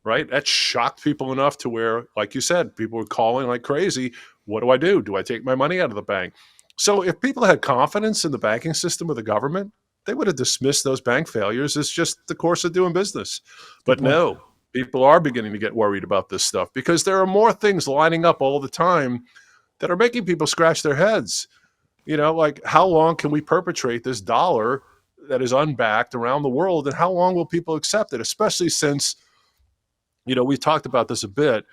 Right? That shocked people enough to where, like you said, people were calling like crazy. What do I do? Do I take my money out of the bank? So if people had confidence in the banking system or the government, they would have dismissed those bank failures as just the course of doing business. But no, people are beginning to get worried about this stuff because there are more things lining up all the time that are making people scratch their heads. Like, how long can we perpetrate this dollar that is unbacked around the world, and how long will people accept it? Especially since, we've talked about this a bit.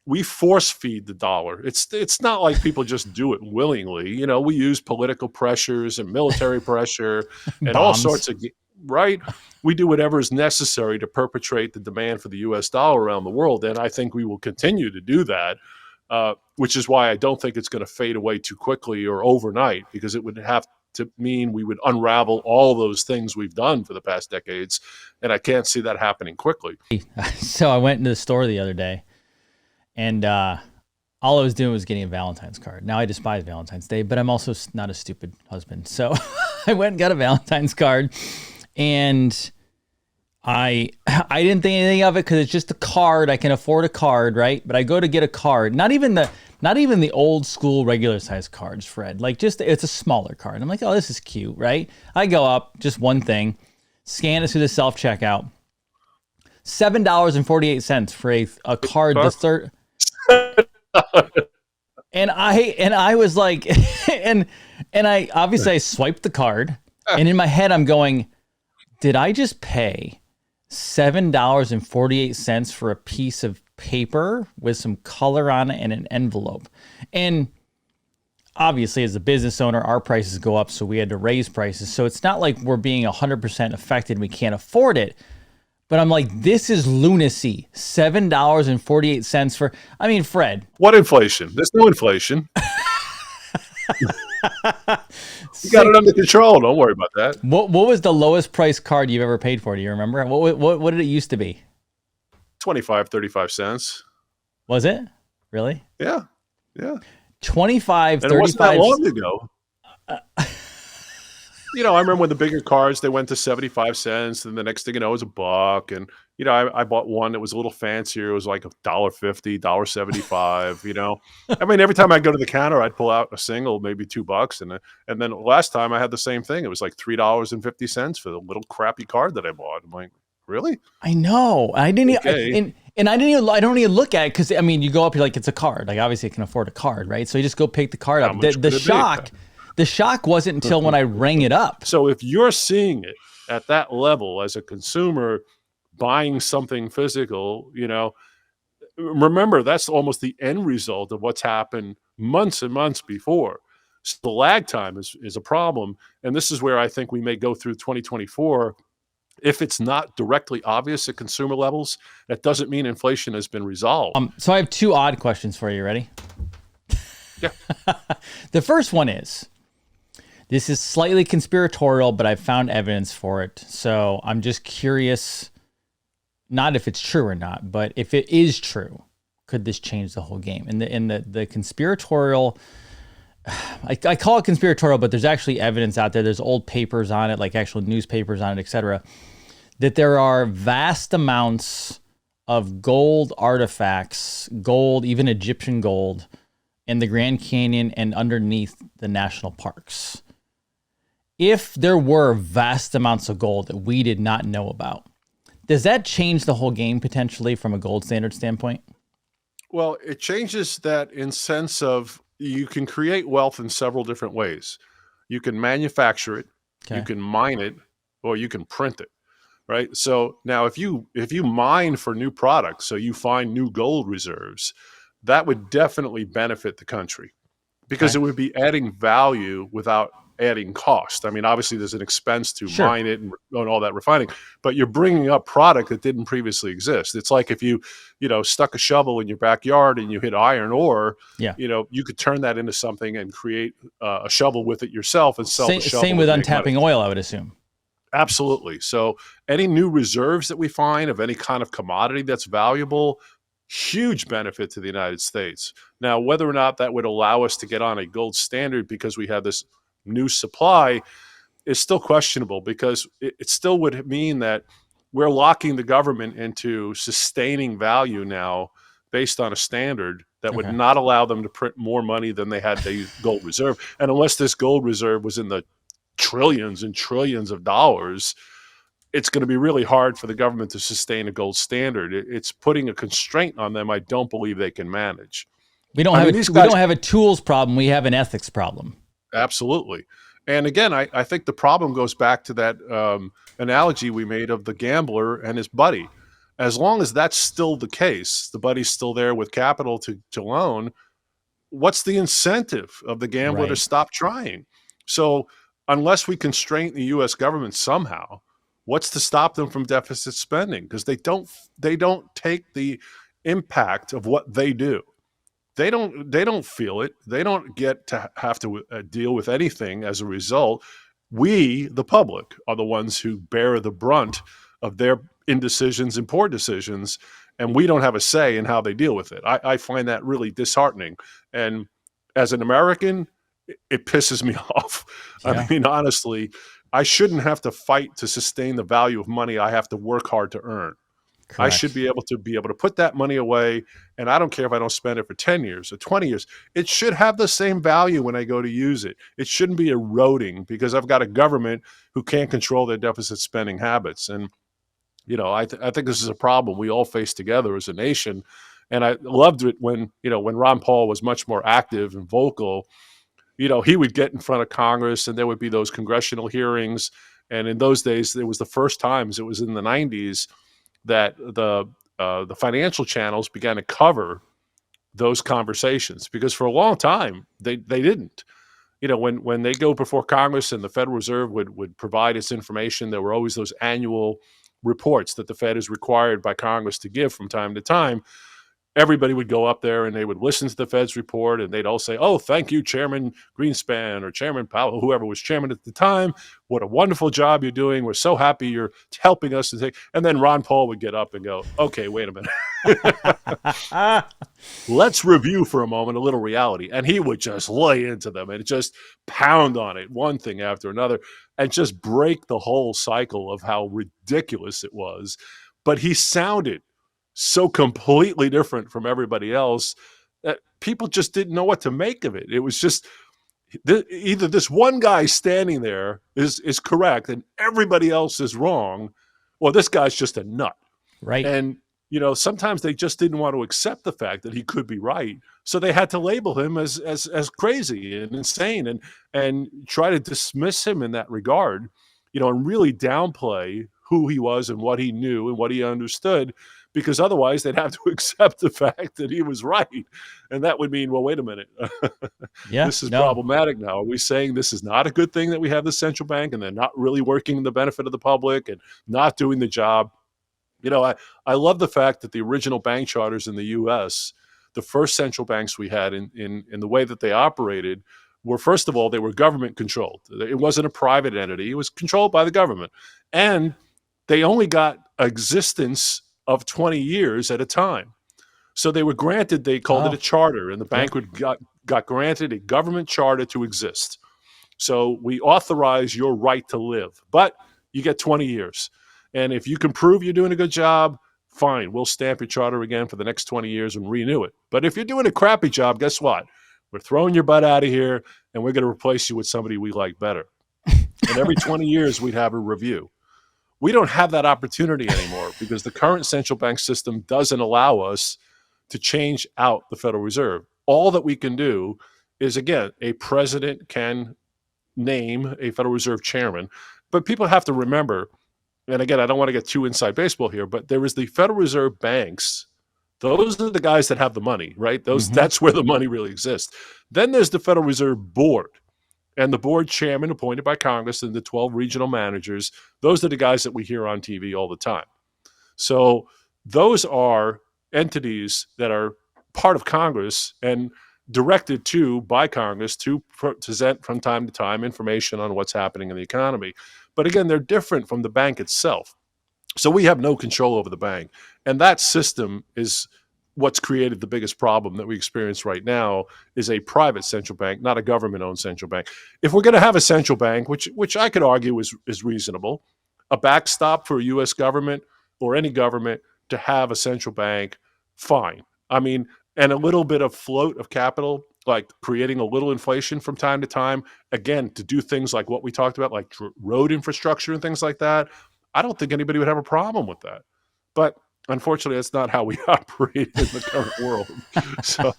We force feed the dollar. It's not like people just do it willingly. We use political pressures and military pressure and all sorts of, right? We do whatever is necessary to perpetrate the demand for the U.S. dollar around the world. And I think we will continue to do that, which is why I don't think it's going to fade away too quickly or overnight, because it would have to mean we would unravel all those things we've done for the past decades. And I can't see that happening quickly. So I went into the store the other day. And all I was doing was getting a Valentine's card. Now, I despise Valentine's Day, but I'm also not a stupid husband. So I went and got a Valentine's card, and I didn't think anything of it because it's just a card. I can afford a card, right? But I go to get a card, not even the old school regular size cards, Fred. It's a smaller card. I'm like, oh, this is cute, right? I go up, just one thing, scan it through the self-checkout. $7.48 for a card the third. And I was like, and I obviously I swiped the card, and in my head I'm going, did I just pay $7.48 for a piece of paper with some color on it and an envelope? And obviously, as a business owner, our prices go up, so we had to raise prices. So it's not like we're being 100% affected and we can't afford it. But I'm like, this is lunacy. $7.48 for, Fred. What inflation? There's no inflation. You got it under control. Don't worry about that. What was the lowest price card you've ever paid for? Do you remember? What did it used to be? 25, 35 cents. Was it? Really? Yeah. 25, and 35. It wasn't that long ago. I remember when the bigger cards, they went to 75 cents, and the next thing you know, it was $1. And, I bought one that was a little fancier. It was like $1.50, $1.75, every time I go to the counter, I'd pull out a single, maybe $2. And then last time I had the same thing. It was like $3.50 for the little crappy card that I bought. I'm like, really? I know. I didn't. Okay. And I don't even look at it because, you go up, you're like, it's a card. Like, obviously, I can afford a card, right? So you just go pick the card up. The shock wasn't until when I rang it up. So if you're seeing it at that level as a consumer buying something physical, remember that's almost the end result of what's happened months and months before. So the lag time is a problem. And this is where I think we may go through 2024. If it's not directly obvious at consumer levels, that doesn't mean inflation has been resolved. So I have 2 odd questions for you. Ready? Yeah. The first one is, this is slightly conspiratorial, but I've found evidence for it. So I'm just curious, not if it's true or not, but if it is true. could this change the whole game? And the conspiratorial, I call it conspiratorial, but there's actually evidence out there. There's old papers on it, like actual newspapers on it, etc., that there are vast amounts of gold artifacts, gold, even Egyptian gold, in the Grand Canyon and underneath the national parks. If there were vast amounts of gold that we did not know about, does that change the whole game potentially from a gold standard standpoint? Well, it changes that in sense of you can create wealth in several different ways. You can manufacture it, you can mine it, or you can print it. Right. So now if you mine for new products, so you find new gold reserves, that would definitely benefit the country because it would be adding value without adding cost. I mean, obviously there's an expense to mine it and all that refining, but you're bringing up product that didn't previously exist. It's like if you stuck a shovel in your backyard and you hit iron ore, you could turn that into something and create a shovel with it yourself and sell the shovel. Same with untapping oil, I would assume. Absolutely. So any new reserves that we find of any kind of commodity that's valuable, huge benefit to the United States. Now, whether or not that would allow us to get on a gold standard because we have this new supply is still questionable, because it still would mean that we're locking the government into sustaining value now based on a standard that would not allow them to print more money than they had the gold reserve. And unless this gold reserve was in the trillions and trillions of dollars, it's going to be really hard for the government to sustain a gold standard. It's putting a constraint on them I don't believe they can manage. We don't have a tools problem. We have an ethics problem. Absolutely. And again, I think the problem goes back to that analogy we made of the gambler and his buddy. As long as that's still the case, the buddy's still there with capital to loan, what's the incentive of the gambler to stop trying? So unless we constrain the U.S. government somehow, what's to stop them from deficit spending? Because they don't take the impact of what they do. They don't feel it. They don't get to have to deal with anything as a result. We, the public, are the ones who bear the brunt of their indecisions and poor decisions, and we don't have a say in how they deal with it. I find that really disheartening. And as an American, it pisses me off. I mean, honestly, I shouldn't have to fight to sustain the value of money I have to work hard to earn. Correct. I should be able to put that money away, and I don't care if I don't spend it for 10 years or 20 years. It should have the same value when I go to use it. It shouldn't be eroding because I've got a government who can't control their deficit spending habits. And, I think this is a problem we all face together as a nation. And I loved it when Ron Paul was much more active and vocal. He would get in front of Congress and there would be those congressional hearings. And in those days, it was the first times, it was in the 90s, that the financial channels began to cover those conversations, because for a long time, they didn't. When they go before Congress and the Federal Reserve would provide its information, there were always those annual reports that the Fed is required by Congress to give from time to time. Everybody would go up there and they would listen to the Fed's report, and they'd all say, "Oh, thank you, Chairman Greenspan," or Chairman Powell, whoever was chairman at the time. "What a wonderful job you're doing. We're so happy you're helping us to take." And then Ron Paul would get up and go, "Okay, wait a minute. Let's review for a moment, a little reality." And he would just lay into them and just pound on it, one thing after another, and just break the whole cycle of how ridiculous it was. But he sounded so completely different from everybody else that people just didn't know what to make of it. It was just either this one guy standing there is correct and everybody else is wrong, or this guy's just a nut. Right. And, sometimes they just didn't want to accept the fact that he could be right. So they had to label him as crazy and insane and try to dismiss him in that regard, and really downplay who he was and what he knew and what he understood, because otherwise they'd have to accept the fact that he was right. And that would mean, well, wait a minute. This is problematic now. Are we saying this is not a good thing that we have the central bank and they're not really working in the benefit of the public and not doing the job? I love the fact that the original bank charters in the U.S., the first central banks we had in the way that they operated, were, first of all, they were government controlled. It wasn't a private entity. It was controlled by the government. And they only got existence of 20 years at a time. So they were granted, they called it Oh, a charter, and the yep. bank got granted a government charter to exist. So we authorize your right to live, but you get 20 years. And if you can prove you're doing a good job, fine, we'll stamp your charter again for the next 20 years and renew it. But if you're doing a crappy job, guess what? We're throwing your butt out of here and we're going to replace you with somebody we like better. And every 20 years, we'd have a review. We don't have that opportunity anymore because the current central bank system doesn't allow us to change out the Federal Reserve. All that we can do is, again, a president can name a Federal Reserve chairman. But people have to remember, and again, I don't want to get too inside baseball here, but there is the Federal Reserve banks. Those are the guys that have the money, right? That's where the money really exists. Then there's the Federal Reserve Board. And the board chairman appointed by Congress and the 12 regional managers, those are the guys that we hear on TV all the time. So those are entities that are part of Congress and directed to by Congress to present from time to time information on what's happening in the economy. But again, they're different from the bank itself. So we have no control over the bank. And that system is what's created the biggest problem that we experience right now is a private central bank, not a government-owned central bank. If we're going to have a central bank, which I could argue is reasonable, a backstop for a U.S. government or any government to have a central bank, fine. I mean, and a little bit of float of capital, like creating a little inflation from time to time, again, to do things like what we talked about, like road infrastructure and things like that, I don't think anybody would have a problem with that. But unfortunately, that's not how we operate in the current world. So,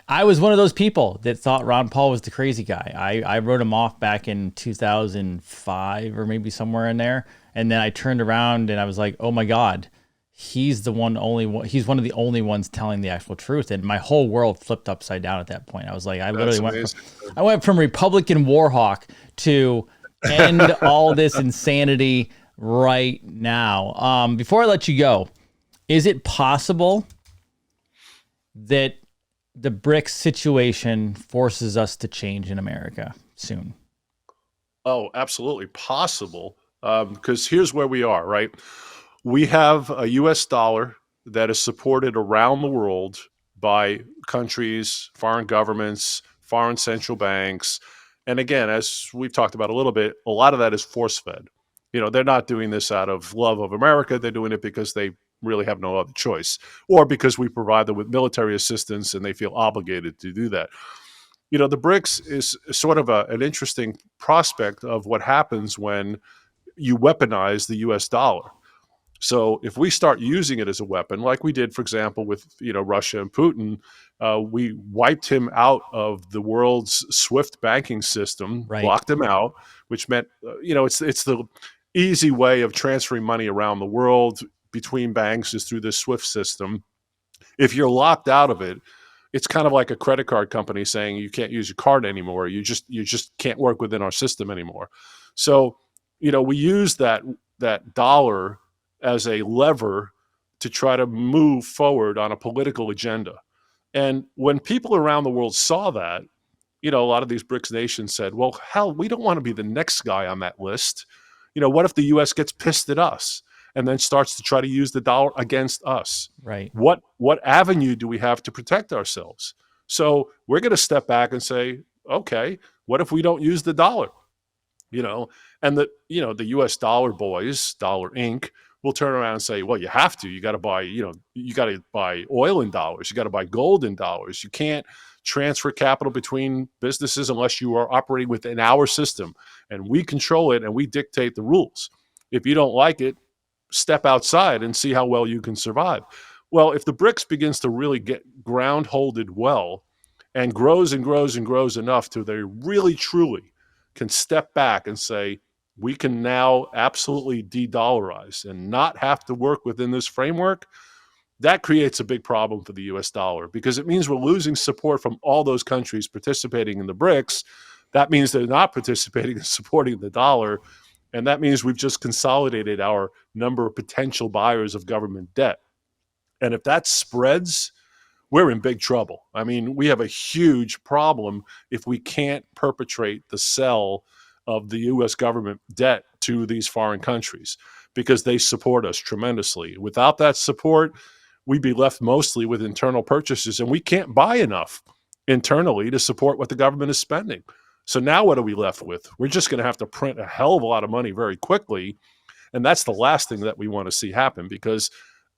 I was one of those people that thought Ron Paul was the crazy guy. I wrote him off back in 2005 or maybe somewhere in there. And then I turned around and I was like, oh my God, he's the one he's one of the only ones telling the actual truth. And my whole world flipped upside down at that point. I was like, I went from Republican war hawk to end all this insanity right now. Before I let you go, is it possible that the BRICS situation forces us to change in America soon? Oh, absolutely possible. Because here's where we are, right? We have a US dollar that is supported around the world by countries, foreign governments, foreign central banks. And again, as we've talked about a little bit, a lot of that is force-fed. They're not doing this out of love of America. They're doing it because they really have no other choice, or because we provide them with military assistance and they feel obligated to do that. The BRICS is sort of an interesting prospect of what happens when you weaponize the US dollar. So if we start using it as a weapon, like we did, for example, with Russia and Putin, we wiped him out of the world's SWIFT banking system, Right. blocked him out, which meant it's the easy way of transferring money around the world between banks is through this SWIFT system. If you're locked out of it, it's kind of like a credit card company saying you can't use your card anymore. You just can't work within our system anymore. So we use that dollar as a lever to try to move forward on a political agenda. And when people around the world saw that, a lot of these BRICS nations said, well, hell, we don't want to be the next guy on that list. What if the U.S. gets pissed at us and then starts to try to use the dollar against us? Right. What avenue do we have to protect ourselves? So we're going to step back and say, okay, what if we don't use the dollar? And the U.S. dollar boys, Dollar Inc., will turn around and say, well, you have to. You got to buy, you got to buy oil in dollars. You got to buy gold in dollars. You can't transfer capital between businesses unless you are operating within our system. And we control it and we dictate the rules. If you don't like it, step outside and see how well you can survive. Well, if the BRICS begins to really get ground-holded well and grows and grows and grows enough to they really, truly can step back and say, we can now absolutely de-dollarize and not have to work within this framework, that creates a big problem for the US dollar because it means we're losing support from all those countries participating in the BRICS. That means they're not participating in supporting the dollar. And that means we've just consolidated our number of potential buyers of government debt. And if that spreads, we're in big trouble. I mean, we have a huge problem if we can't perpetrate the sell of the U.S. government debt to these foreign countries because they support us tremendously. Without that support, we'd be left mostly with internal purchases, and we can't buy enough internally to support what the government is spending. So now what are we left with? We're just going to have to print a hell of a lot of money very quickly. And that's the last thing that we want to see happen, because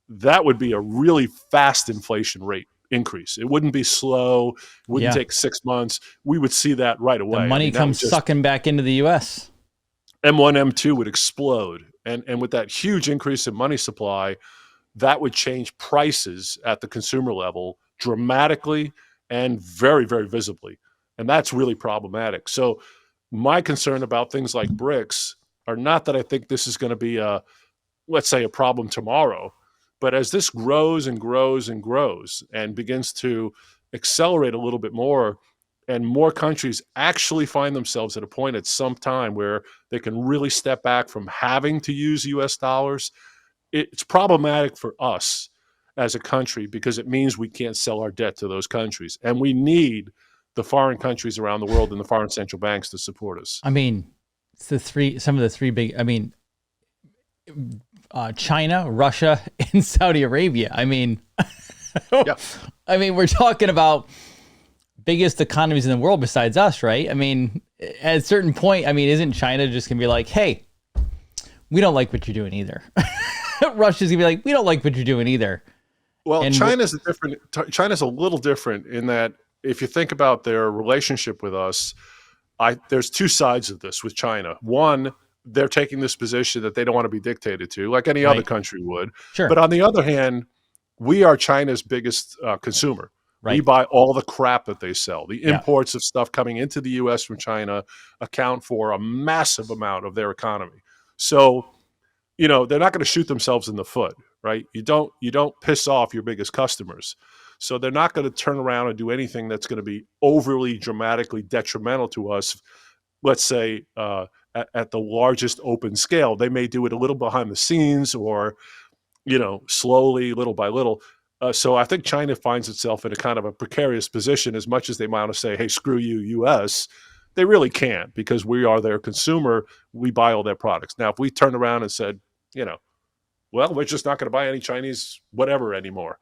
that would be a really fast inflation rate increase. It wouldn't be slow. It wouldn't take 6 months. We would see that right away. The money comes sucking back into the U.S. M1, M2 would explode. And with that huge increase in money supply, that would change prices at the consumer level dramatically and very, very visibly. And that's really problematic. So my concern about things like BRICS are not that I think this is going to be let's say, a problem tomorrow, but as this grows and grows and grows and begins to accelerate a little bit more, and more countries actually find themselves at a point at some time where they can really step back from having to use US dollars, it's problematic for us as a country, because it means we can't sell our debt to those countries. And we need the foreign countries around the world and the foreign central banks to support us. I mean, it's some of the three big, China, Russia, and Saudi Arabia. I mean, Yeah. I mean, we're talking about biggest economies in the world besides us, right? I mean, at a certain point, I mean, isn't China just gonna be like, hey, we don't like what you're doing either? Russia's gonna be like, we don't like what you're doing either. Well, and China's a little different in that if you think about their relationship with us, there's two sides of this with China. One, they're taking this position that they don't want to be dictated to, like any other country would. Sure. But on the other hand, we are China's biggest consumer. Right. We buy all the crap that they sell. The imports of stuff coming into the U.S. from China account for a massive amount of their economy. So, they're not going to shoot themselves in the foot, right? You don't piss off your biggest customers. So they're not going to turn around and do anything that's going to be overly dramatically detrimental to us, let's say, at the largest open scale. They may do it a little behind the scenes or, slowly, little by little. So I think China finds itself in a kind of a precarious position. As much as they want to say, hey, screw you, U.S., they really can't, because we are their consumer. We buy all their products. Now, if we turned around and said, well, we're just not going to buy any Chinese whatever anymore,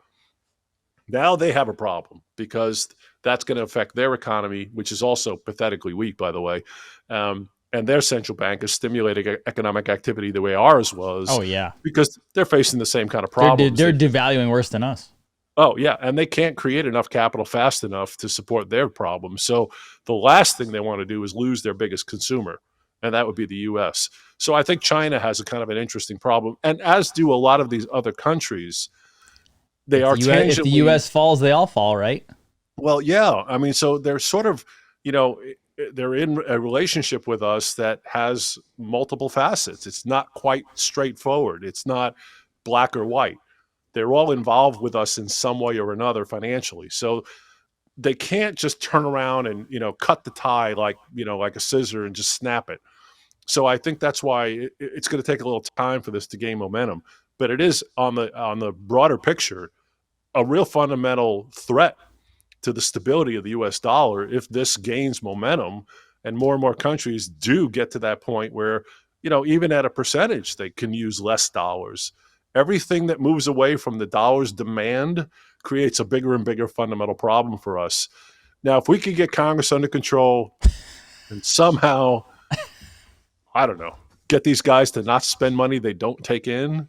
now they have a problem, because that's going to affect their economy, which is also pathetically weak, by the way. And their central bank is stimulating economic activity the way ours was. Oh, yeah. Because they're facing the same kind of problems. They're devaluing worse than us. Oh, yeah. And they can't create enough capital fast enough to support their problems. So the last thing they want to do is lose their biggest consumer, and that would be the U.S. So I think China has a kind of an interesting problem, and as do a lot of these other countries. They are tangibly. If the U.S. falls, they all fall, right? Well, yeah. I mean, so they're sort of, they're in a relationship with us that has multiple facets. It's not quite straightforward. It's not black or white. They're all involved with us in some way or another financially. So they can't just turn around and, cut the tie like a scissor and just snap it. So I think that's why it's going to take a little time for this to gain momentum. But it is, on the broader picture, a real fundamental threat to the stability of the U.S. dollar if this gains momentum and more countries do get to that point where, even at a percentage, they can use less dollars. Everything that moves away from the dollar's demand creates a bigger and bigger fundamental problem for us. Now, if we could get Congress under control and somehow, I don't know, get these guys to not spend money they don't take in,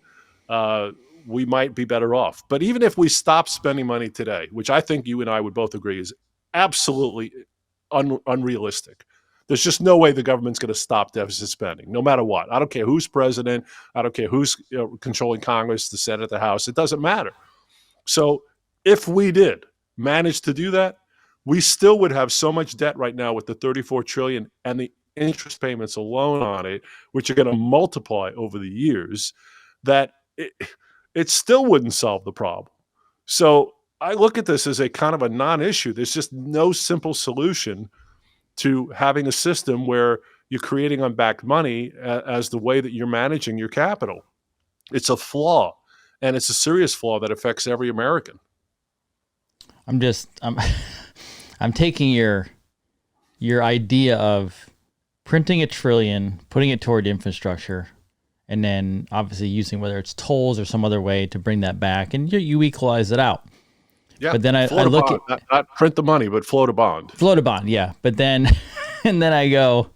we might be better off. But even if we stop spending money today, which I think you and I would both agree is absolutely unrealistic, there's just no way the government's going to stop deficit spending, no matter what. I don't care who's president. I don't care who's controlling Congress, the Senate, the House. It doesn't matter. So if we did manage to do that, we still would have so much debt right now with the $34 trillion and the interest payments alone on it, which are going to multiply over the years, that it still wouldn't solve the problem. So I look at this as a kind of a non-issue. There's just no simple solution to having a system where you're creating unbacked money as the way that you're managing your capital. It's a flaw, and it's a serious flaw that affects every American. I'm taking your idea of printing $1 trillion, putting it toward infrastructure, and then obviously using whether it's tolls or some other way to bring that back, and you equalize it out. Yeah, But then I float a look bond, at not print the money, but float a bond. float a bond, yeah. But then and then I go,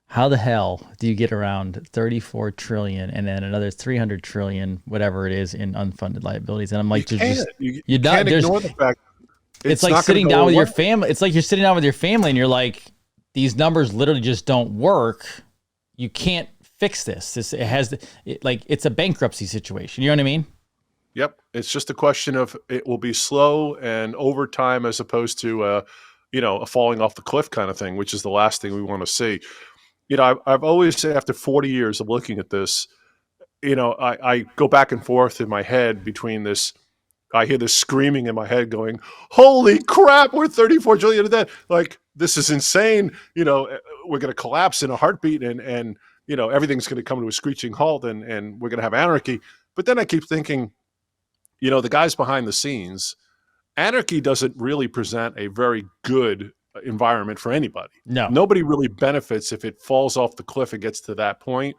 how the hell do you get around 34 trillion and then another 300 trillion, whatever it is, in unfunded liabilities? And I'm like, You can't ignore the fact it's like sitting down with your family. It's like you're sitting down with your family and you're like, these numbers literally just don't work. You can't fix this. It's a bankruptcy situation. You know what I mean? Yep. It's just a question of it will be slow and over time as opposed to, a falling off the cliff kind of thing, which is the last thing we want to see. I've always said after 40 years of looking at this, I go back and forth in my head between this. I hear this screaming in my head going, holy crap, we're 34 trillion in debt. Like, this is insane. We're going to collapse in a heartbeat and everything's going to come to a screeching halt and we're going to have anarchy. But then I keep thinking, the guys behind the scenes, anarchy doesn't really present a very good environment for anybody. No. Nobody really benefits if it falls off the cliff and gets to that point.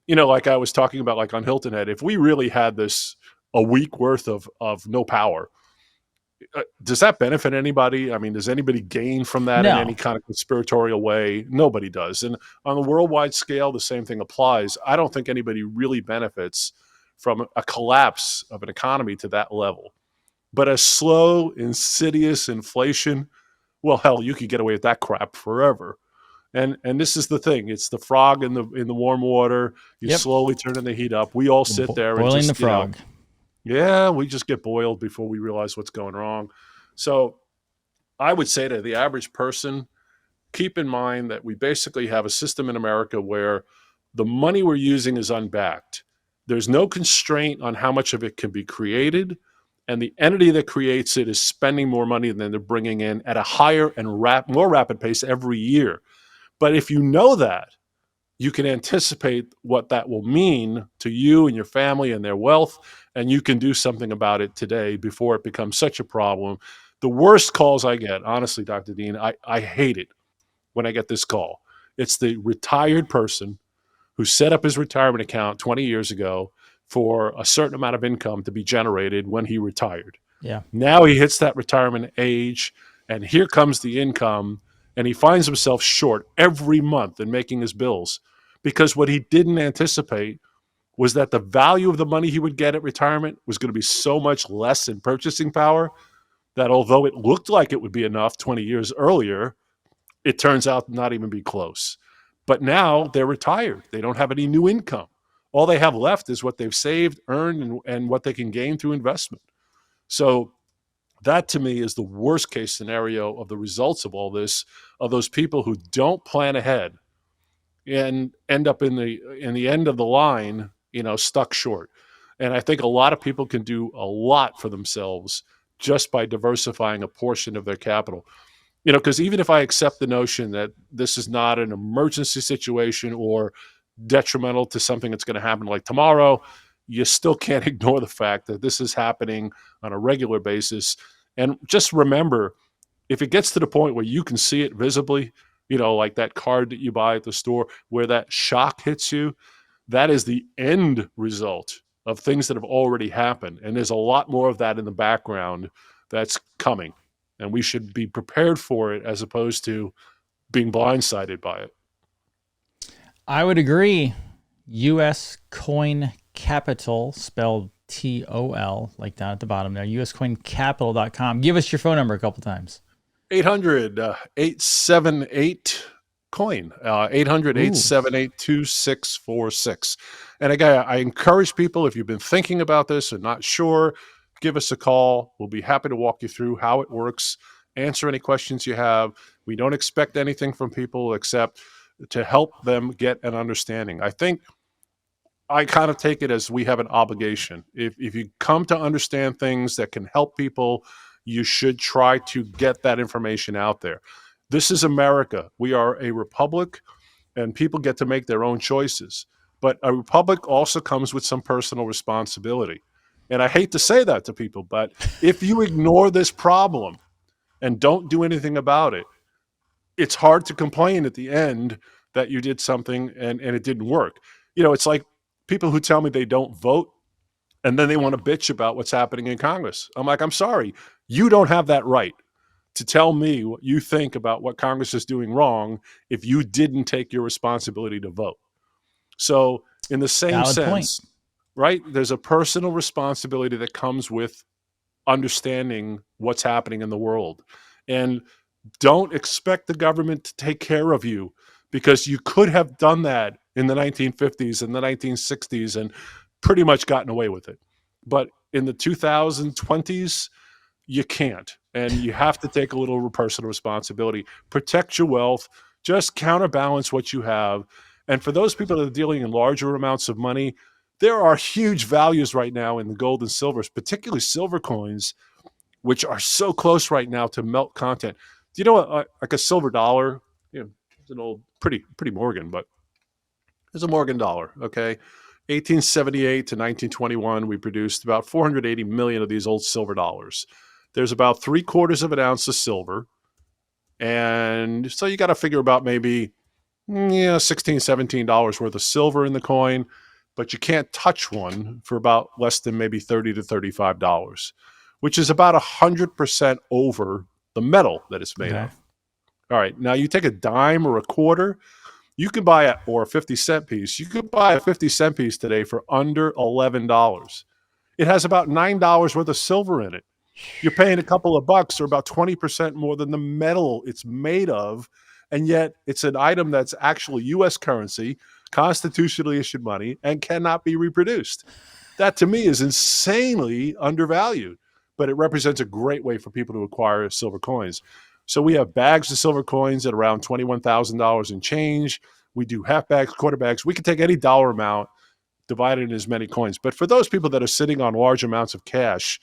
Like I was talking about, like on Hilton Head, if we really had a week worth of no power, does that benefit anybody? I mean, does anybody gain from that in any kind of conspiratorial way? Nobody does. And on the worldwide scale, the same thing applies. I don't think anybody really benefits from a collapse of an economy to that level. But a slow, insidious inflation, well, hell, you could get away with that crap forever. And this is the thing. It's the frog in the warm water. You slowly turning the heat up. We all sit there boiling and the frog. We just get boiled before we realize what's going wrong. So I would say to the average person, keep in mind that we basically have a system in America where the money we're using is unbacked. There's no constraint on how much of it can be created, and the entity that creates it is spending more money than they're bringing in at a higher and more rapid pace every year. But if you know that, you can anticipate what that will mean to you and your family and their wealth, and you can do something about it today before it becomes such a problem. The worst calls I get, honestly, Dr. Dean, I hate it when I get this call. It's the retired person who set up his retirement account 20 years ago for a certain amount of income to be generated when he retired. Yeah. Now he hits that retirement age, and here comes the income, and he finds himself short every month in making his bills because what he didn't anticipate was that the value of the money he would get at retirement was going to be so much less in purchasing power that although it looked like it would be enough 20 years earlier, it turns out not even be close. But now they're retired. They don't have any new income. All they have left is what they've saved, earned, and what they can gain through investment. So that to me is the worst case scenario of the results of all this, of those people who don't plan ahead and end up in the end of the line, stuck short. And I think a lot of people can do a lot for themselves just by diversifying a portion of their capital. Because even if I accept the notion that this is not an emergency situation or detrimental to something that's going to happen like tomorrow, you still can't ignore the fact that this is happening on a regular basis. And just remember, if it gets to the point where you can see it visibly, like that card that you buy at the store where that shock hits you, that is the end result of things that have already happened. And there's a lot more of that in the background that's coming. And we should be prepared for it as opposed to being blindsided by it. I would agree. U.S. Coin Capital, spelled TOL, like down at the bottom there, uscoincapital.com. Give us your phone number a couple times. 800-878-COIN, 800-878-2646. And again, I encourage people, if you've been thinking about this and not sure, give us a call. We'll be happy to walk you through how it works, answer any questions you have. We don't expect anything from people except to help them get an understanding. I think I kind of take it as we have an obligation. If you come to understand things that can help people, you should try to get that information out there. This is America. We are a republic, and people get to make their own choices. But a republic also comes with some personal responsibility. And I hate to say that to people, but if you ignore this problem and don't do anything about it, it's hard to complain at the end that you did something and it didn't work. It's like people who tell me they don't vote and then they want to bitch about what's happening in Congress. I'm like, I'm sorry, you don't have that right to tell me what you think about what Congress is doing wrong if you didn't take your responsibility to vote. So in the same Valid point. sense, right, there's a personal responsibility that comes with understanding what's happening in the world. And don't expect the government to take care of you, because you could have done that in the 1950s and the 1960s and pretty much gotten away with it. But in the 2020s, you can't. And you have to take a little personal responsibility. Protect your wealth. Just counterbalance what you have. And for those people that are dealing in larger amounts of money, there are huge values right now in the gold and silvers, particularly silver coins, which are so close right now to melt content. Do you know what, like a silver dollar? It's an old, pretty Morgan, but it's a Morgan dollar, okay? 1878 to 1921, we produced about 480 million of these old silver dollars. There's about 3/4 of an ounce of silver. And so you got to figure about maybe $16, $17 worth of silver in the coin, but you can't touch one for about less than maybe $30 to $35, which is about 100% over the metal that it's made of. All right, now you take a dime or a quarter, you can buy it, or a 50-cent piece. You could buy a 50-cent piece today for under $11. It has about $9 worth of silver in it. You're paying a couple of bucks, or about 20% more than the metal it's made of, and yet it's an item that's actually U.S. currency, constitutionally issued money, and cannot be reproduced. That, to me, is insanely undervalued, but it represents a great way for people to acquire silver coins. So we have bags of silver coins at around $21,000 and change. We do half bags, quarter bags. We can take any dollar amount, divide it in as many coins. But for those people that are sitting on large amounts of cash,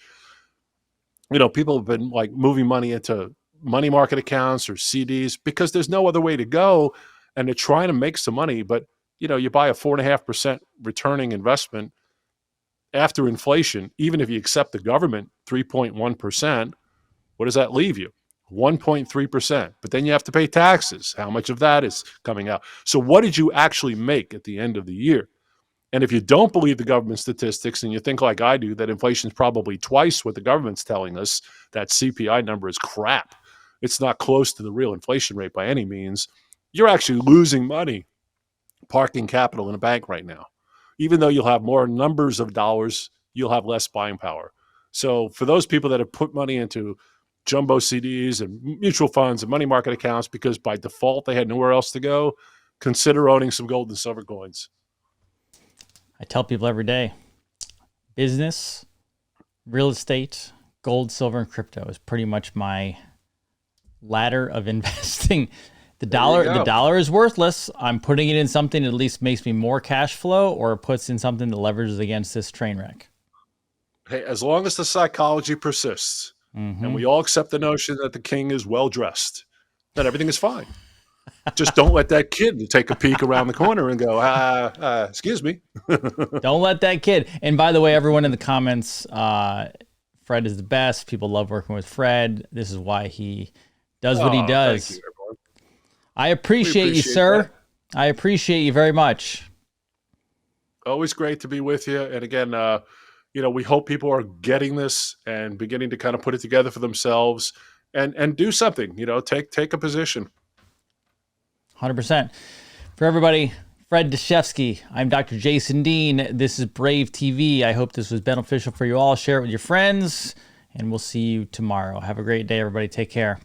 people have been like moving money into money market accounts or CDs because there's no other way to go, and they're trying to make some money. But you buy a 4.5% returning investment after inflation, even if you accept the government 3.1%, what does that leave you? 1.3%. But then you have to pay taxes. How much of that is coming out? So what did you actually make at the end of the year? And if you don't believe the government statistics and you think like I do that inflation is probably twice what the government's telling us, that CPI number is crap, it's not close to the real inflation rate by any means, you're actually losing money parking capital in a bank right now. Even though you'll have more numbers of dollars, you'll have less buying power. So for those people that have put money into jumbo CDs and mutual funds and money market accounts because by default they had nowhere else to go, consider owning some gold and silver coins. I tell people every day, business, real estate, gold, silver, and crypto is pretty much my ladder of investing. The dollar is worthless. I'm putting it in something that at least makes me more cash flow, or it puts in something that leverages against this train wreck. Hey, as long as the psychology persists, and we all accept the notion that the king is well dressed, then everything is fine. Just don't let that kid take a peek around the corner and go, excuse me. Don't let that kid. And by the way, everyone in the comments, Fred is the best. People love working with Fred. This is why he does what he does. Thank you, everyone. I appreciate you, sir. That. I appreciate you very much. Always great to be with you. And again, we hope people are getting this and beginning to kind of put it together for themselves and do something, take a position. 100%. For everybody, Fred Dashevsky, I'm Dr. Jason Dean. This is BRAVEtv. I hope this was beneficial for you all. Share it with your friends, and we'll see you tomorrow. Have a great day, everybody. Take care.